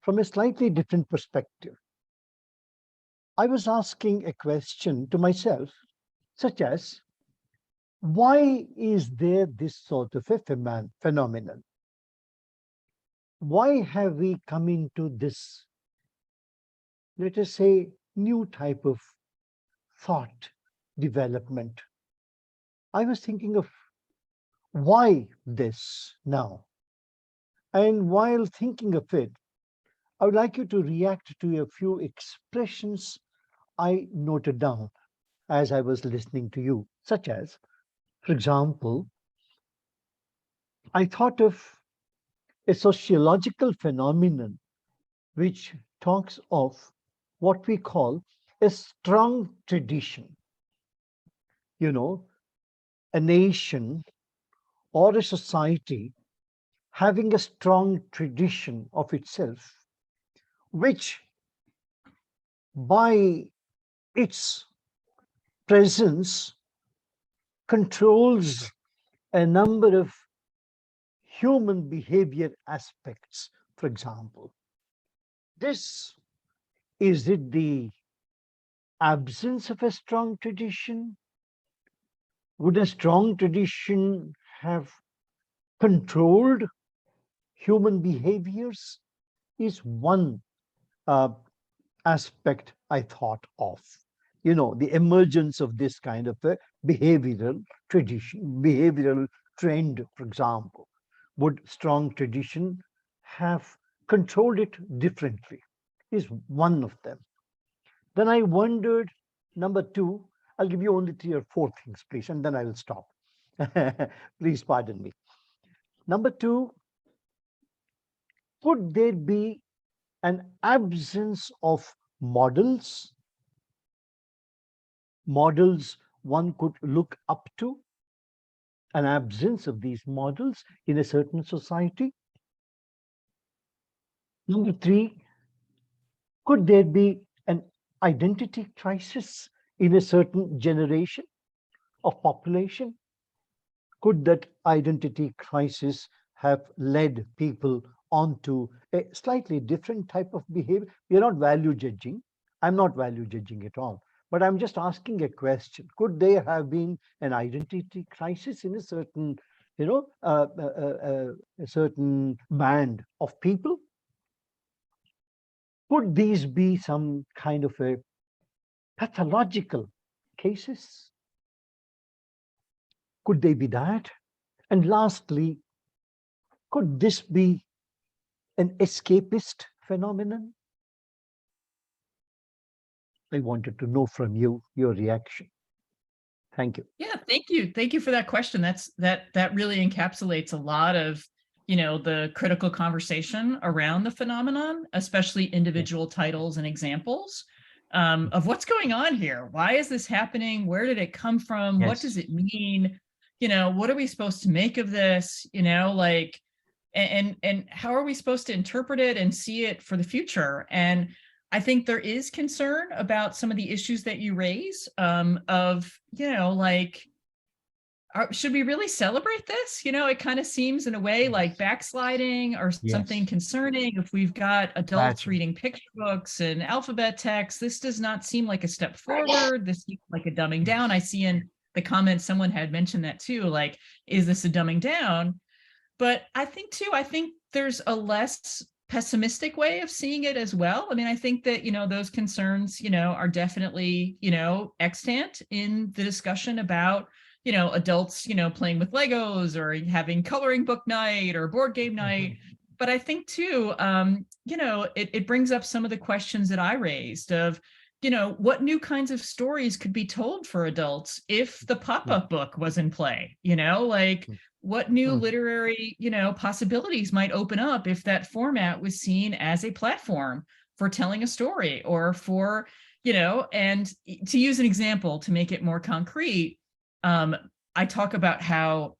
from a slightly different perspective. I was asking a question to myself, such as, why is there this sort of a phenomenon? Why have we come into this, let us say, new type of thought development? I was thinking of why this now? And while thinking of it, I would like you to react to a few expressions I noted down as I was listening to you, such as, for example, I thought of a sociological phenomenon which talks of what we call a strong tradition. A nation or a society having a strong tradition of itself, which by its presence controls a number of human behavior aspects, for example. Is it the absence of a strong tradition? Would a strong tradition have controlled human behaviors? Is one aspect I thought of. The emergence of this kind of a behavioral tradition, behavioral trend, for example. Would strong tradition have controlled it differently? Is one of them. Then I wondered, number two, I'll give you only 3 or 4 things, please, and then I will stop. Please pardon me. Number two, could there be an absence of models one could look up to? an absence of these models in a certain society? Number three, could there be an identity crisis in a certain generation of population? Could that identity crisis have led people onto a slightly different type of behavior? We are not value judging. I'm not value judging at all. But I'm just asking a question. Could there have been an identity crisis in a certain, a certain band of people? Could these be some kind of a pathological cases? Could they be that? And lastly, could this be an escapist phenomenon? I wanted to know from you your reaction. Thank you. Yeah, thank you. Thank you for that question. That really encapsulates a lot of, the critical conversation around the phenomenon, especially individual titles and examples of what's going on here. Why is this happening? Where did it come from? What does it mean? What are we supposed to make of this? And how are we supposed to interpret it and see it for the future? And I think there is concern about some of the issues that you raise should we really celebrate this? It kind of seems in a way like backsliding or something concerning. If we've got adults reading picture books and alphabet text, this does not seem like a step forward. This seems like a dumbing down. I see in the comments, someone had mentioned that too, like, is this a dumbing down? But I think there's a less pessimistic way of seeing it as well. I mean, I think that, those concerns, are definitely, extant in the discussion about, adults, playing with Legos or having coloring book night or board game night. But I think too, it brings up some of the questions that I raised of, what new kinds of stories could be told for adults if the pop-up book was in play, what new literary, possibilities might open up if that format was seen as a platform for telling a story or for, and to use an example to make it more concrete, I talk about how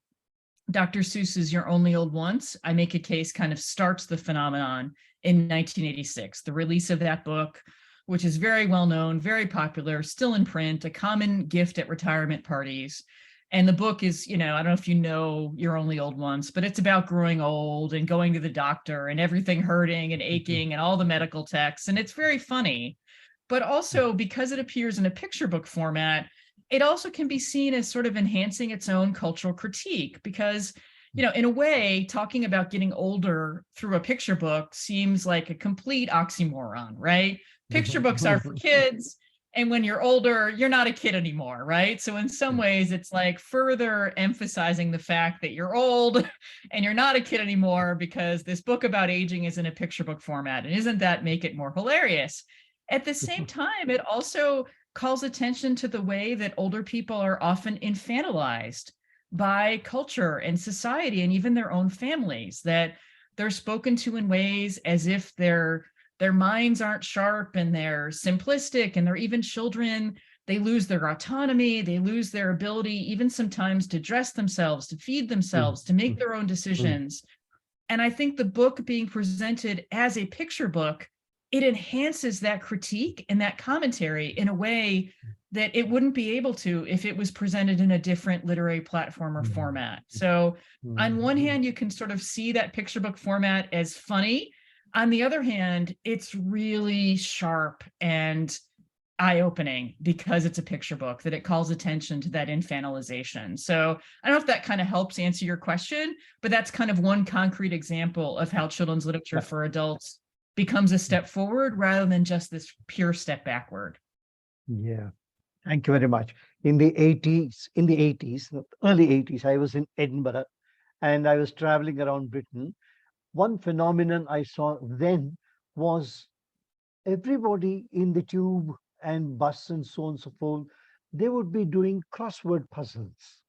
Dr. Seuss's You're Only Old Once, I make a case, kind of starts the phenomenon in 1986, the release of that book, which is very well known, very popular, still in print, a common gift at retirement parties. And the book is, I don't know if you know You're Only Old Once, but it's about growing old and going to the doctor and everything hurting and aching and all the medical texts. And it's very funny. But also, because it appears in a picture book format, it also can be seen as sort of enhancing its own cultural critique. Because, in a way, talking about getting older through a picture book seems like a complete oxymoron, right? Picture books are for kids. And when you're older, you're not a kid anymore, right? So in some ways, it's like further emphasizing the fact that you're old and you're not a kid anymore because this book about aging is in a picture book format. And isn't that make it more hilarious? At the same time, it also calls attention to the way that older people are often infantilized by culture and society and even their own families, that they're spoken to in ways as if their minds aren't sharp and they're simplistic and they're even children. They lose their autonomy. They lose their ability even sometimes to dress themselves, to feed themselves, to make their own decisions. And I think the book being presented as a picture book, it enhances that critique and that commentary in a way that it wouldn't be able to if it was presented in a different literary platform or format. So on one hand, you can sort of see that picture book format as funny. On the other hand, it's really sharp and eye-opening because it's a picture book, that it calls attention to that infantilization. So I don't know if that kind of helps answer your question, but that's kind of one concrete example of how children's literature for adults becomes a step forward rather than just this pure step backward. Yeah, thank you very much. In the 80s, early 80s, I was in Edinburgh and I was traveling around Britain. One phenomenon I saw then was everybody in the tube and bus and so on and so forth, they would be doing crossword puzzles.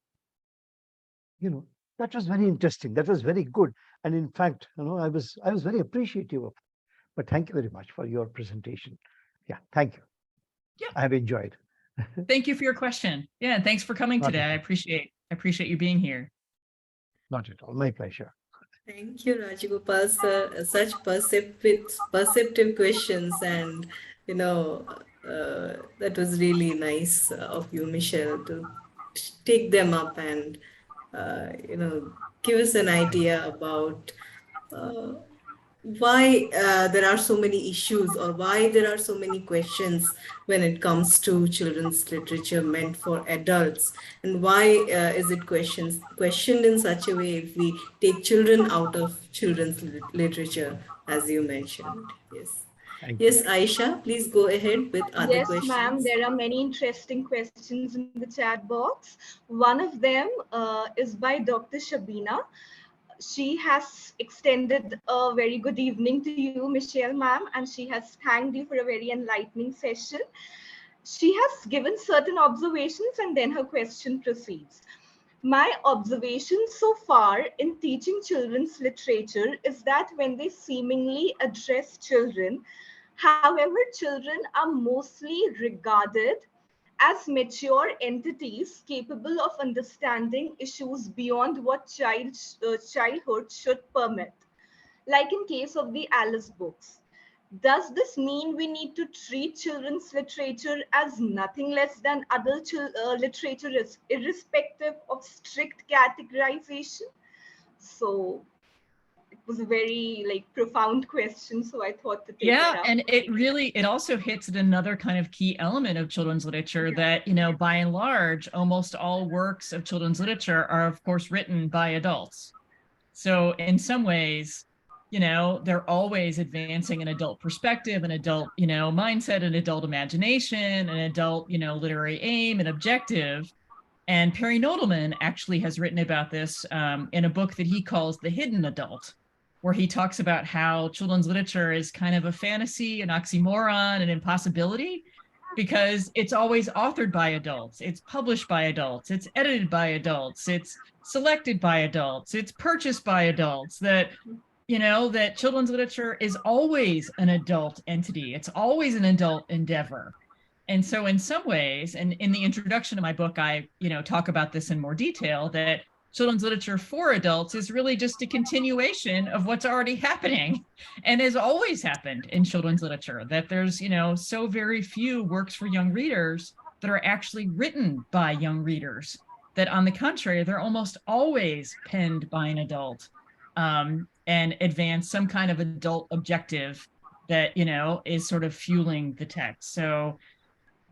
That was very interesting. That was very good. And in fact, I was very appreciative of it. But thank you very much for your presentation. Yeah, thank you. Yeah, I have enjoyed. Thank you for your question. Yeah, and thanks for coming today. I appreciate I appreciate you being here. Not at all. My pleasure. Thank you, Rajagopal sir. Such perceptive questions, and that was really nice of you, Michelle, to take them up and give us an idea about uh, why there are so many issues, or why there are so many questions when it comes to children's literature meant for adults, and why is it questioned in such a way if we take children out of children's literature, as you mentioned. Yes. Thank you. Yes, Aisha, please go ahead with other Yes, ma'am. questions. There are many interesting questions in the chat box. One of them is by Dr. Shabina. She has extended a very good evening to you, Michelle, ma'am, and she has thanked you for a very enlightening session. She has given certain observations and then her question proceeds. My observation so far in teaching children's literature is that when they seemingly address children, however, children are mostly regarded as mature entities capable of understanding issues beyond what childhood should permit, like in case of the Alice books. Does this mean we need to treat children's literature as nothing less than adult literature, irrespective of strict categorization? So it was a very profound question, so I thought to take it Yeah, up. and it also hits at another kind of key element of children's literature that, by and large, almost all works of children's literature are, of course, written by adults. So in some ways, they're always advancing an adult perspective, an adult, mindset, an adult imagination, an adult, literary aim and objective. And Perry Nodelman actually has written about this in a book that he calls The Hidden Adult, where he talks about how children's literature is kind of a fantasy, an oxymoron, an impossibility, because it's always authored by adults, it's published by adults, it's edited by adults, it's selected by adults, it's purchased by adults, that children's literature is always an adult entity. It's always an adult endeavor. And so in some ways, and in the introduction to my book, I, talk about this in more detail, that children's literature for adults is really just a continuation of what's already happening and has always happened in children's literature, that there's, so very few works for young readers that are actually written by young readers, that on the contrary, they're almost always penned by an adult. And advance some kind of adult objective that, is sort of fueling the text. So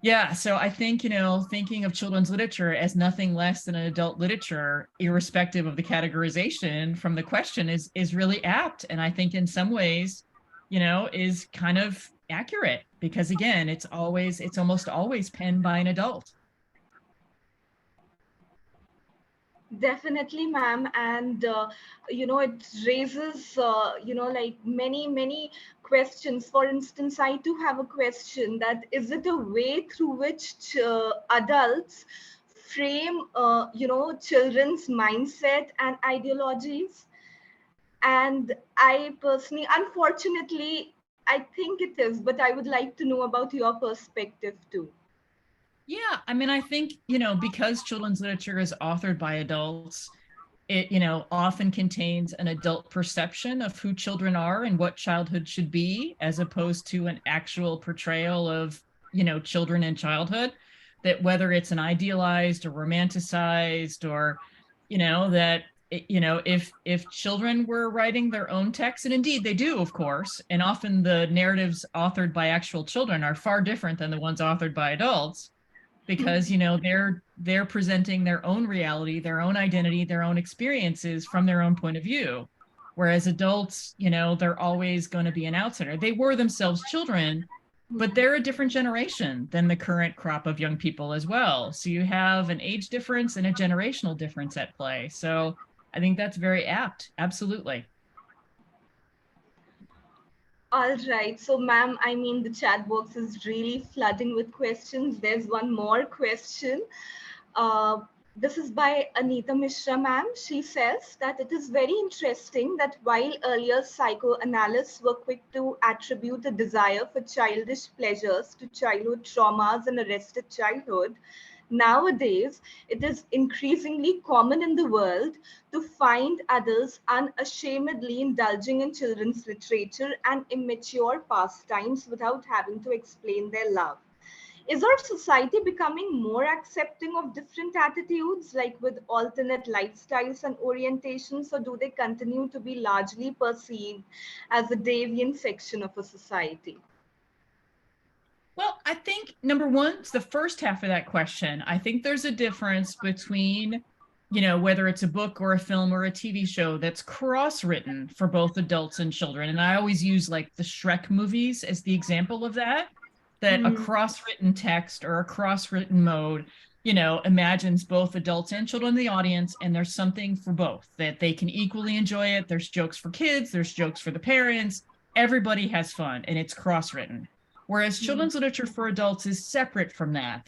yeah, so I think, thinking of children's literature as nothing less than an adult literature, irrespective of the categorization from the question, is really apt. And I think in some ways, is kind of accurate, because again, it's almost always penned by an adult. Definitely, ma'am. And, it raises, many questions. For instance, I do have a question that is it a way through which adults frame, children's mindset and ideologies? And I personally, unfortunately, I think it is, but I would like to know about your perspective too. Yeah, I mean, I think, because children's literature is authored by adults, it, often contains an adult perception of who children are and what childhood should be, as opposed to an actual portrayal of, children in childhood, that whether it's an idealized or romanticized, or, that, if children were writing their own texts, and indeed they do, of course, and often the narratives authored by actual children are far different than the ones authored by adults, because they're presenting their own reality, their own identity, their own experiences from their own point of view, whereas adults, they're always going to be an outsider. They were themselves children, but they're a different generation than the current crop of young people as well. So you have an age difference and a generational difference at play. So I think that's very apt. Absolutely. All right. So, ma'am, I mean, the chat box is really flooding with questions. There's one more question. This is by Anita Mishra, ma'am. She says that it is very interesting that while earlier psychoanalysts were quick to attribute a desire for childish pleasures to childhood traumas and arrested childhood, Nowadays, it is increasingly common in the world to find others unashamedly indulging in children's literature and immature pastimes without having to explain their love. Is our society becoming more accepting of different attitudes, like with alternate lifestyles and orientations, or do they continue to be largely perceived as a deviant section of a society? Well, I think number one, it's the first half of that question. I think there's a difference between, whether it's a book or a film or a TV show that's cross-written for both adults and children. And I always use like the Shrek movies as the example of that a cross-written text or a cross-written mode, imagines both adults and children in the audience, and there's something for both, that they can equally enjoy it. There's jokes for kids, there's jokes for the parents, everybody has fun, and it's cross-written. Whereas children's literature for adults is separate from that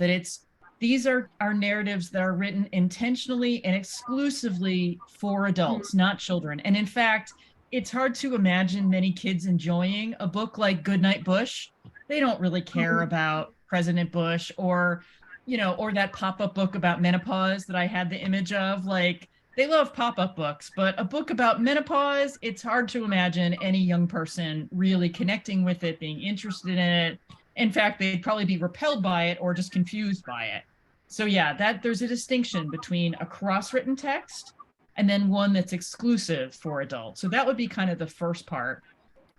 these are narratives that are written intentionally and exclusively for adults, not children. And in fact, it's hard to imagine many kids enjoying a book like Goodnight Bush. They don't really care about President Bush or that pop-up book about menopause that I had the image of. Like, they love pop-up books, but a book about menopause, it's hard to imagine any young person really connecting with it, being interested in it. In fact, they'd probably be repelled by it or just confused by it. So yeah, there's a distinction between a cross-written text and then one that's exclusive for adults. So that would be kind of the first part.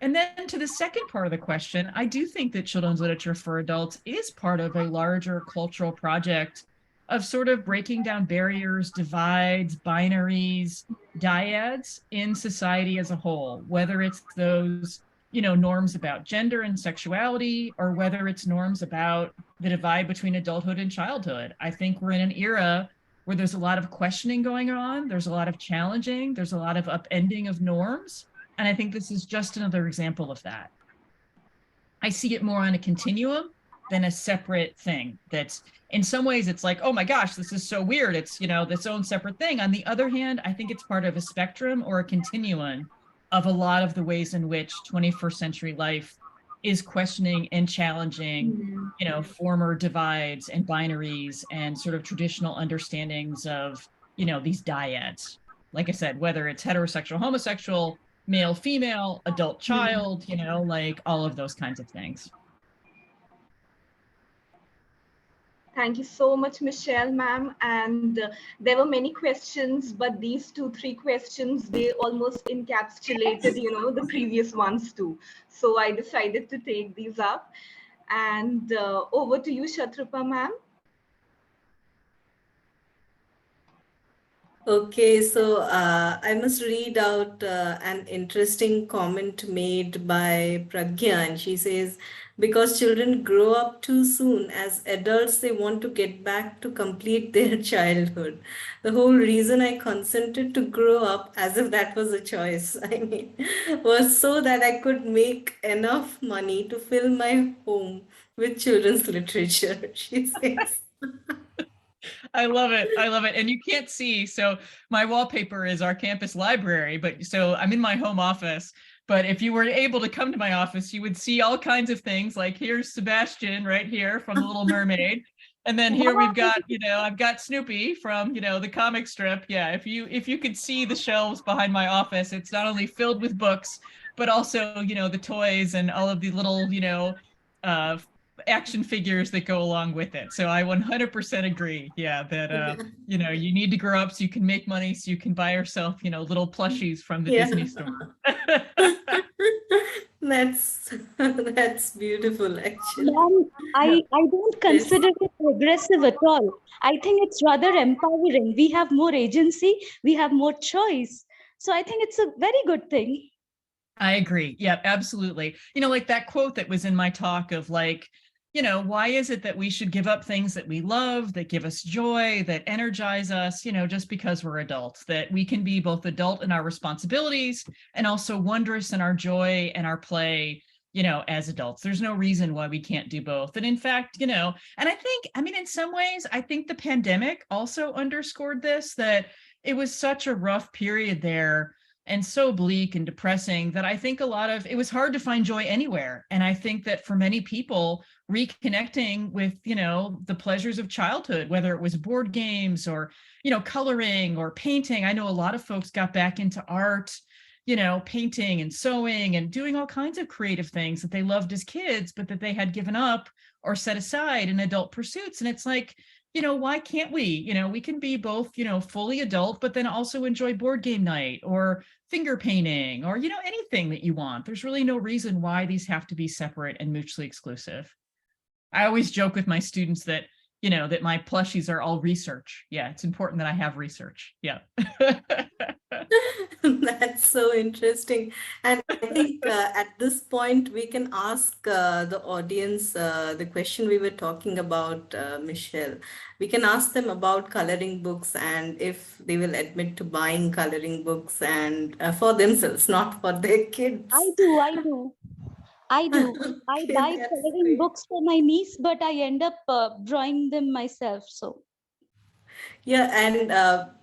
And then to the second part of the question, I do think that children's literature for adults is part of a larger cultural project of sort of breaking down barriers, divides, binaries, dyads in society as a whole, whether it's those, norms about gender and sexuality, or whether it's norms about the divide between adulthood and childhood. I think we're in an era where there's a lot of questioning going on. There's a lot of challenging. There's a lot of upending of norms. And I think this is just another example of that. I see it more on a continuum than a separate thing. That's, in some ways, it's like, oh my gosh, this is so weird. It's, its own separate thing. On the other hand, I think it's part of a spectrum or a continuum of a lot of the ways in which 21st century life is questioning and challenging, former divides and binaries and sort of traditional understandings of, these dyads. Like I said, whether it's heterosexual, homosexual, male, female, adult, child, like all of those kinds of things. Thank you so much, Michelle, ma'am. And there were many questions, but these 2-3 questions, they almost encapsulated, the previous ones too. So I decided to take these up. And over to you, Shatrupa, ma'am. Okay, so I must read out an interesting comment made by Pragya, and she says, because children grow up too soon, as adults, they want to get back to complete their childhood. The whole reason I consented to grow up, as if that was a choice, was so that I could make enough money to fill my home with children's literature, she says. I love it. I love it. And you can't see. So my wallpaper is our campus library, but so I'm in my home office. But if you were able to come to my office, you would see all kinds of things. Like, here's Sebastian right here from The Little Mermaid. And then here we've got, I've got Snoopy from, the comic strip. Yeah, if you could see the shelves behind my office, it's not only filled with books, but also, the toys and all of the little, action figures that go along with it. So I 100% agree. Yeah, that you need to grow up so you can make money, so you can buy yourself, little plushies from the Disney store. That's beautiful, actually. I don't consider it progressive at all. I think it's rather empowering. We have more agency, we have more choice. So I think it's a very good thing. I agree. Yeah, absolutely. Like that quote that was in my talk of like, why is it that we should give up things that we love, that give us joy, that energize us, just because we're adults, that we can be both adult in our responsibilities and also wondrous in our joy and our play, as adults. There's no reason why we can't do both. And in fact, and I think, in some ways, I think the pandemic also underscored this, that it was such a rough period there and so bleak and depressing that I think it was hard to find joy anywhere. And I think that for many people, reconnecting with, the pleasures of childhood, whether it was board games or, coloring or painting. I know a lot of folks got back into art, painting and sewing and doing all kinds of creative things that they loved as kids, but that they had given up or set aside in adult pursuits. And it's like, why can't we? We can be both, fully adult, but then also enjoy board game night or finger painting or, anything that you want. There's really no reason why these have to be separate and mutually exclusive. I always joke with my students that, that my plushies are all research. Yeah, it's important that I have research. Yeah. That's so interesting. And I think at this point, we can ask the audience the question we were talking about, Michelle. We can ask them about coloring books and if they will admit to buying coloring books and for themselves, not for their kids. I do. I Okay, buy that's coloring great. books for my niece, but I end up drawing them myself. So Yeah, and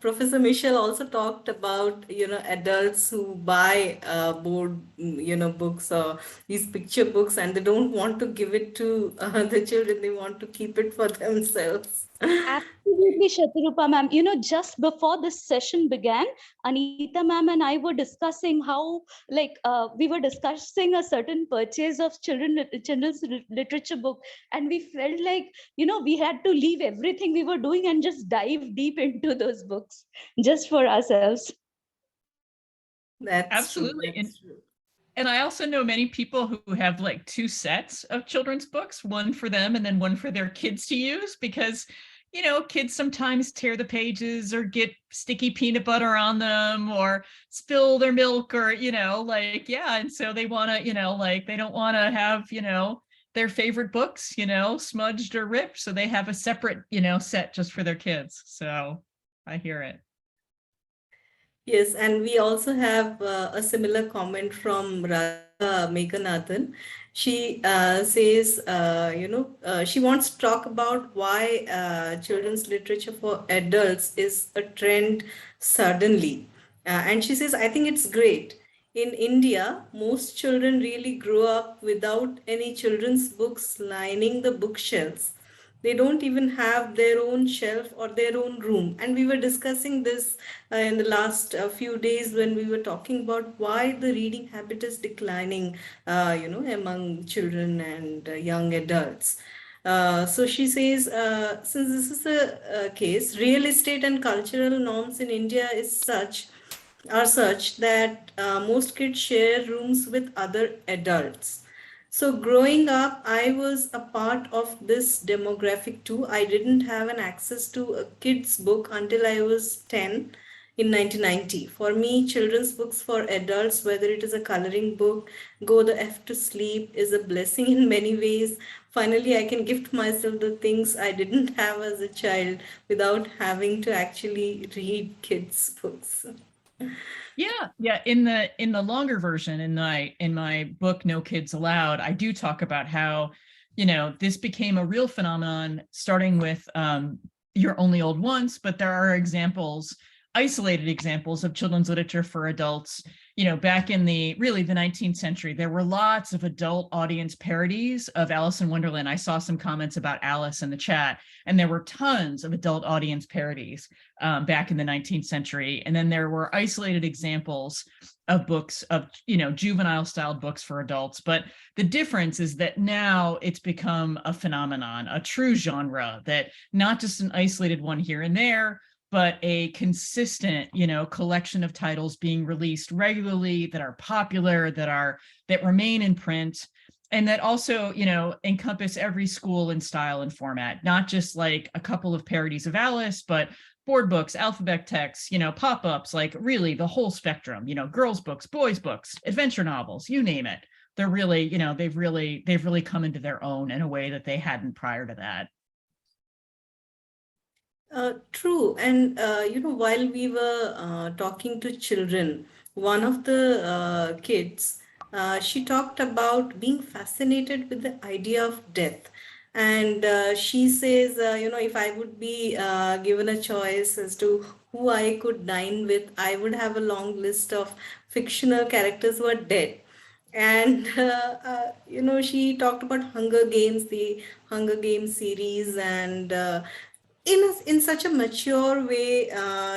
Professor Michelle also talked about, adults who buy board, books or these picture books, and they don't want to give it to the children. They want to keep it for themselves. absolutely, Shatirupa ma'am. Just before this session began, Anita ma'am and I were discussing how, we were discussing a certain purchase of children's literature book, and we felt like, we had to leave everything we were doing and just dive deep into those books just for ourselves. That's Absolutely. true. That's true. And I also know many people who have like 2 sets of children's books, one for them and then one for their kids to use, because, kids sometimes tear the pages or get sticky peanut butter on them or spill their milk or, and so they want to, they don't want to have, their favorite books, smudged or ripped. So they have a separate, set just for their kids. So I hear it. Yes, and we also have a similar comment from Radha Meghanathan. She says, she wants to talk about why children's literature for adults is a trend suddenly. And she says, I think it's great. In India, most children really grow up without any children's books lining the bookshelves. They don't even have their own shelf or their own room. And we were discussing this in the last few days when we were talking about why the reading habit is declining, among children and young adults. So she says, since this is the case, real estate and cultural norms in India are such that most kids share rooms with other adults. So growing up, I was a part of this demographic too. I didn't have an access to a kid's book until I was 10 in 1990. For me, children's books for adults, whether it is a coloring book, Go the F to Sleep, is a blessing in many ways. Finally, I can gift myself the things I didn't have as a child without having to actually read kids' books. Yeah. In the longer version, in my book, No Kids Allowed, I do talk about how, this became a real phenomenon, starting with You're Only Old Once, but there are isolated examples of children's literature for adults. Back in the 19th century, there were lots of adult audience parodies of Alice in Wonderland. I saw some comments about Alice in the chat, and there were tons of adult audience parodies back in the 19th century. And then there were isolated examples of books of, juvenile styled books for adults. But the difference is that now it's become a phenomenon, a true genre, that not just an isolated one here and there, but a consistent, collection of titles being released regularly that are popular, that remain in print, and that also, encompass every school and style and format, not just like a couple of parodies of Alice, but board books, alphabet texts, pop-ups, like really the whole spectrum, girls' books, boys' books, adventure novels, you name it. They're really, they've really come into their own in a way that they hadn't prior to that. True. And, while we were talking to children, one of the kids, she talked about being fascinated with the idea of death. And she says, if I would be given a choice as to who I could dine with, I would have a long list of fictional characters who are dead. And she talked about Hunger Games, the Hunger Games series, and in such a mature way,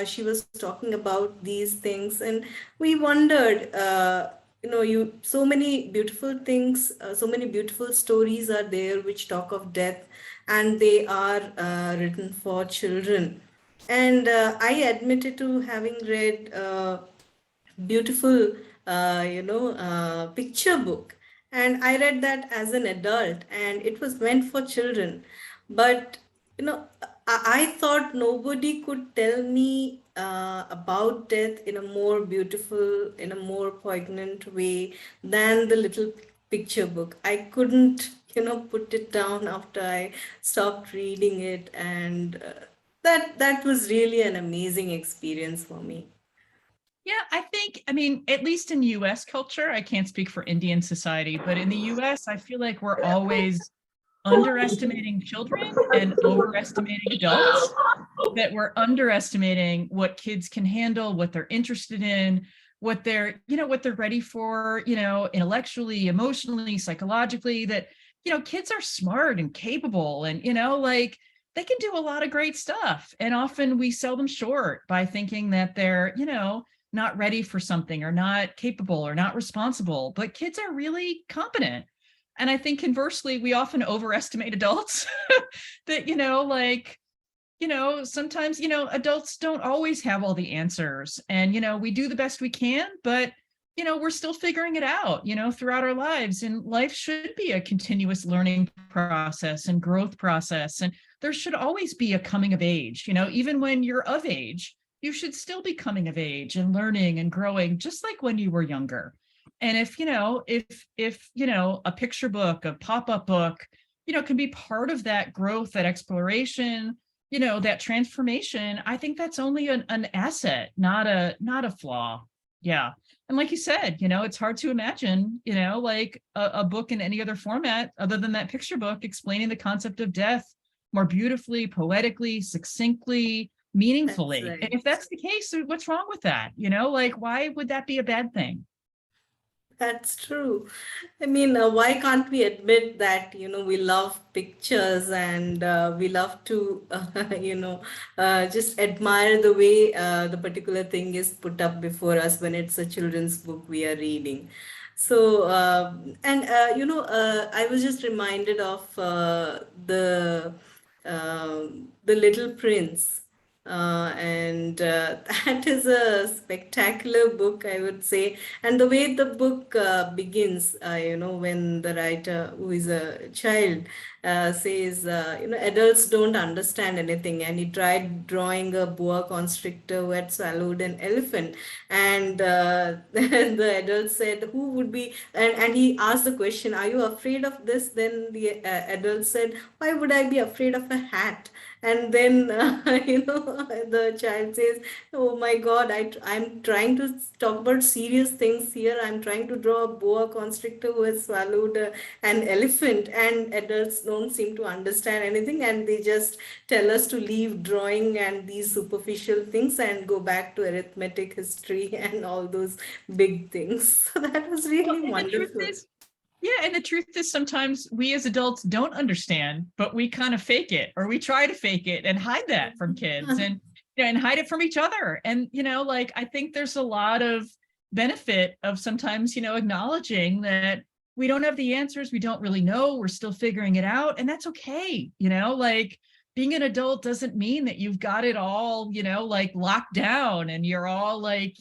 she was talking about these things, and we wondered, you so many beautiful things, so many beautiful stories are there which talk of death, and they are written for children. And I admitted to having read beautiful, picture book. And I read that as an adult, and it was meant for children. But, I thought nobody could tell me about death in a more beautiful, in a more poignant way than the little picture book. I couldn't, put it down after I stopped reading it. And that was really an amazing experience for me. Yeah, I mean, at least in US culture, I can't speak for Indian society, but in the US, I feel like we're always underestimating children and overestimating adults, that we're underestimating what kids can handle, what they're interested in, what they're, what they're ready for, intellectually, emotionally, psychologically, that, kids are smart and capable and, like they can do a lot of great stuff. And often we sell them short by thinking that they're, not ready for something or not capable or not responsible, but kids are really competent. And I think conversely, we often overestimate adults that, sometimes, adults don't always have all the answers. And, we do the best we can, but, we're still figuring it out, throughout our lives. And life should be a continuous learning process and growth process. And there should always be a coming of age, even when you're of age, you should still be coming of age and learning and growing, just like when you were younger. And if a picture book, a pop-up book, can be part of that growth, that exploration, that transformation, I think that's only an asset, not a flaw. Yeah. And like you said, it's hard to imagine, like a book in any other format other than that picture book explaining the concept of death more beautifully, poetically, succinctly, meaningfully. That's And right. if that's the case, what's wrong with that? Like, why would that be a bad thing? That's true. I mean, why can't we admit that, we love pictures, and we love to, just admire the way the particular thing is put up before us when it's a children's book we are reading. So, and, I was just reminded of the Little Prince. And that is a spectacular book, I would say. And the way the book begins, when the writer, who is a child, says, adults don't understand anything. And he tried drawing a boa constrictor who had swallowed an elephant. And the adult said, who would be, and he asked the question, are you afraid of this? Then the adult said, why would I be afraid of a hat? And then, the child says, oh my God, I'm trying to talk about serious things here. I'm trying to draw a boa constrictor who has swallowed an elephant, and adults don't seem to understand anything. And they just tell us to leave drawing and these superficial things and go back to arithmetic, history, and all those big things. So that was Well, really and the truth wonderful. is, yeah, and the truth is sometimes we as adults don't understand, but we kind of fake it, or we try to fake it and hide that from kids, and and hide it from each other. And like, I think there's a lot of benefit of sometimes acknowledging that we don't have the answers, we don't really know, we're still figuring it out, and that's okay. Like, being an adult doesn't mean that you've got it all like locked down and you're all like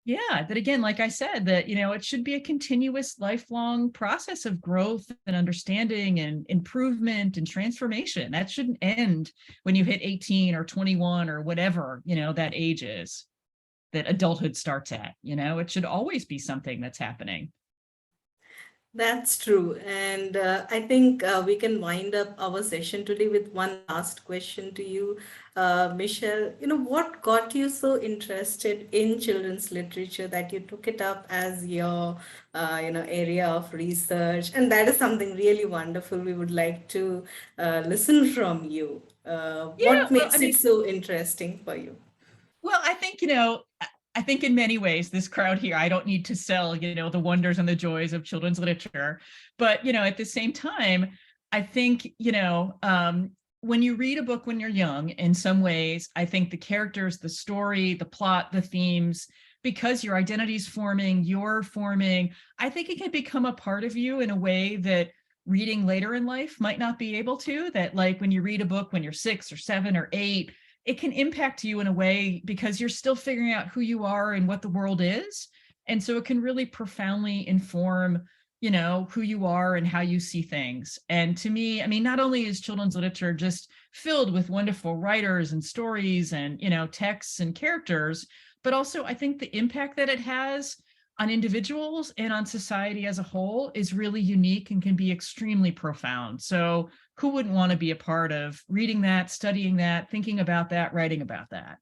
yeah, that again, like I said, that, it should be a continuous lifelong process of growth and understanding and improvement and transformation. That shouldn't end when you hit 18 or 21 or whatever, that age is that adulthood starts at. It should always be something that's happening. That's true. And I think we can wind up our session today with one last question to you, Michelle. What got you so interested in children's literature that you took it up as your, area of research? And that is something really wonderful. We would like to listen from you. Yeah, What well, I makes mean, it so interesting for you? well, I think, I think in many ways, this crowd here, I don't need to sell, the wonders and the joys of children's literature. But, at the same time, I think, when you read a book when you're young, in some ways, I think the characters, the story, the plot, the themes, because your identity is forming, you're forming, I think it can become a part of you in a way that reading later in life might not be able to. That, like, when you read a book when you're 6 or 7 or 8, it can impact you in a way because you're still figuring out who you are and what the world is. And so it can really profoundly inform, who you are and how you see things. And to me, I mean, not only is children's literature just filled with wonderful writers and stories and, texts and characters, but also I think the impact that it has on individuals and on society as a whole is really unique and can be extremely profound. So who wouldn't want to be a part of reading that, studying that, thinking about that, writing about that?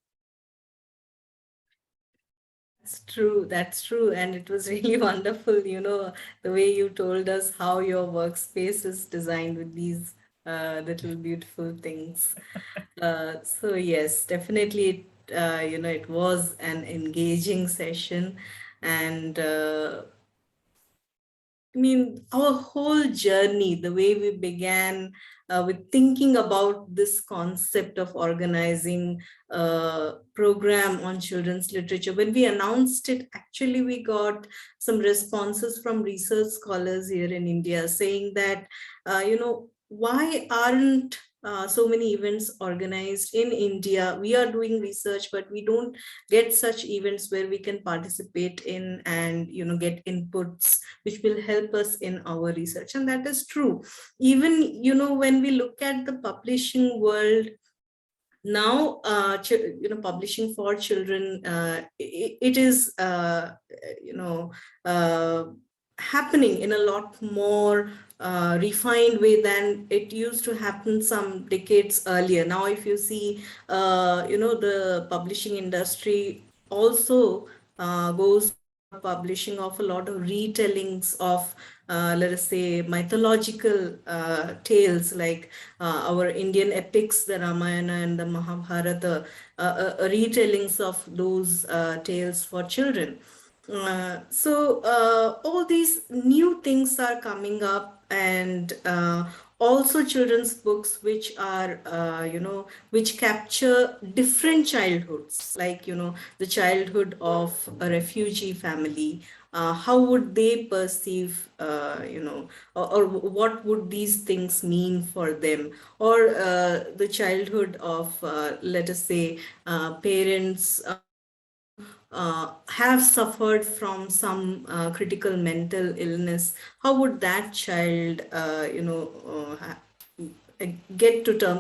That's true. That's true. And it was really wonderful, the way you told us how your workspace is designed with these little beautiful things. So yes, definitely, it was an engaging session. And I mean, our whole journey, the way we began with thinking about this concept of organizing a program on children's literature, when we announced it, actually, we got some responses from research scholars here in India saying that, why aren't so many events organized in India? We are doing research, but we don't get such events where we can participate in and get inputs which will help us in our research. And that is true. Even when we look at the publishing world now, publishing for children, it is happening in a lot more refined way than it used to happen some decades earlier. Now, if you see, the publishing industry also goes publishing of a lot of retellings of, let us say, mythological tales like our Indian epics, the Ramayana and the Mahabharata, retellings of those tales for children. So all these new things are coming up, and also children's books which are, which capture different childhoods, like, the childhood of a refugee family. How would they perceive, or what would these things mean for them? Or the childhood of, let us say, parents have suffered from some critical mental illness. How would that child,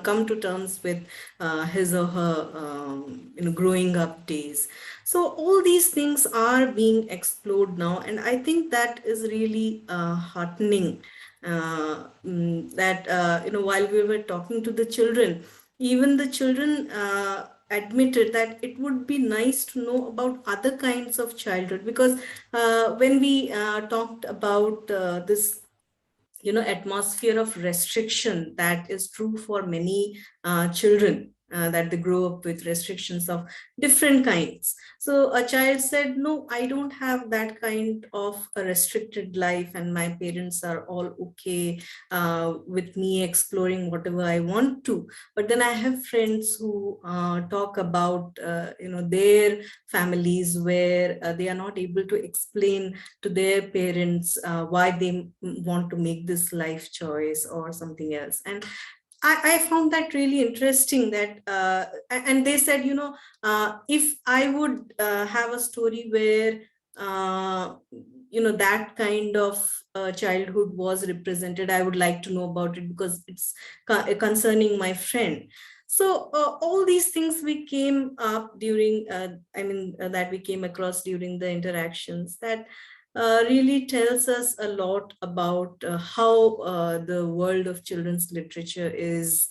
come to terms with his or her, growing up days? So all these things are being explored now, and I think that is really heartening. That while we were talking to the children, even the children admitted that it would be nice to know about other kinds of childhood, because when we talked about this atmosphere of restriction that is true for many children, that they grow up with restrictions of different kinds. So a child said, no, I don't have that kind of a restricted life, and my parents are all okay with me exploring whatever I want to. But then I have friends who talk about their families where they are not able to explain to their parents why they want to make this life choice or something else. And I found that really interesting, that and they said, if I would have a story where that kind of childhood was represented, I would like to know about it, because it's concerning my friend. So all these things we came up during, that we came across during the interactions, that really tells us a lot about how the world of children's literature is,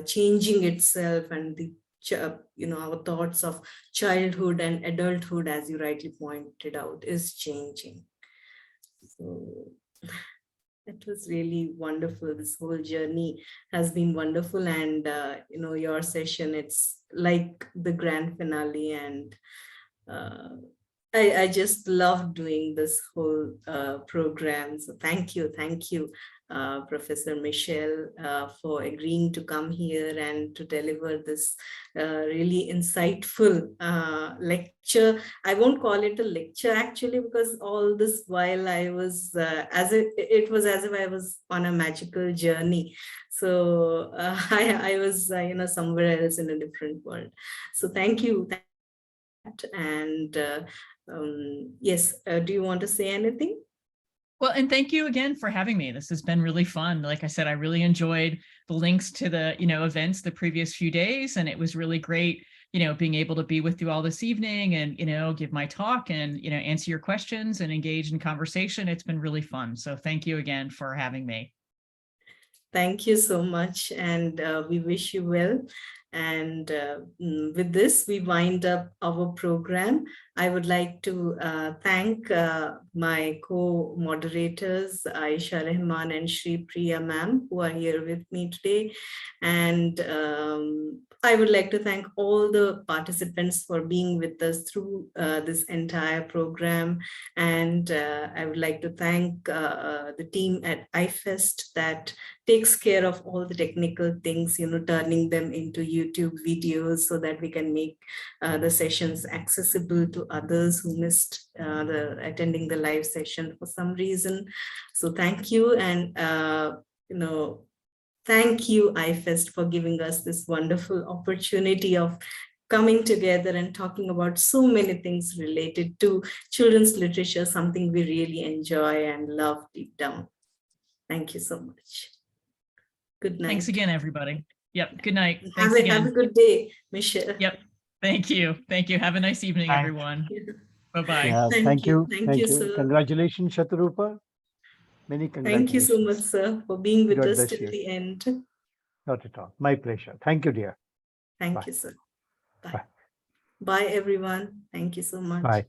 changing itself, and the our thoughts of childhood and adulthood, as you rightly pointed out, is changing. So it was really wonderful. This whole journey has been wonderful, and your session, it's like the grand finale, and I just love doing this whole program. So thank you, Professor Michelle, for agreeing to come here and to deliver this really insightful lecture. I won't call it a lecture actually, because all this while I was it was as if I was on a magical journey. So I was somewhere else in a different world. So thank you. And yes, do you want to say anything? Well, and thank you again for having me. This has been really fun. Like I said, I really enjoyed the links to the, events the previous few days, and it was really great, being able to be with you all this evening and, give my talk and, answer your questions and engage in conversation. It's been really fun. So thank you again for having me. Thank you so much, and we wish you well. And with this, we wind up our program. I would like to thank my co-moderators, Aisha Rahman and Shri Priya ma'am, who are here with me today. And I would like to thank all the participants for being with us through this entire program. And I would like to thank the team at AIFEST that takes care of all the technical things, turning them into YouTube videos so that we can make the sessions accessible to others who missed attending the live session for some reason. So thank you. And, thank you, AIFEST, for giving us this wonderful opportunity of coming together and talking about so many things related to children's literature, something we really enjoy and love deep down. Thank you so much. Good night. Thanks again, everybody. Yep. Good night. Have Thanks again. Have a good day, Michelle. Yep. Thank you. Thank you. Have a nice evening, Bye. everyone. Bye-bye. Yeah, Thank you. Thank you. Sir. Congratulations, Shatarupa. Many congratulations. Thank you so much, sir, for being with God us bless till you. the end. Not at all. My pleasure. Thank you, dear. Thank Bye. you, sir. Bye. Bye. Bye, everyone. Thank you so much. Bye.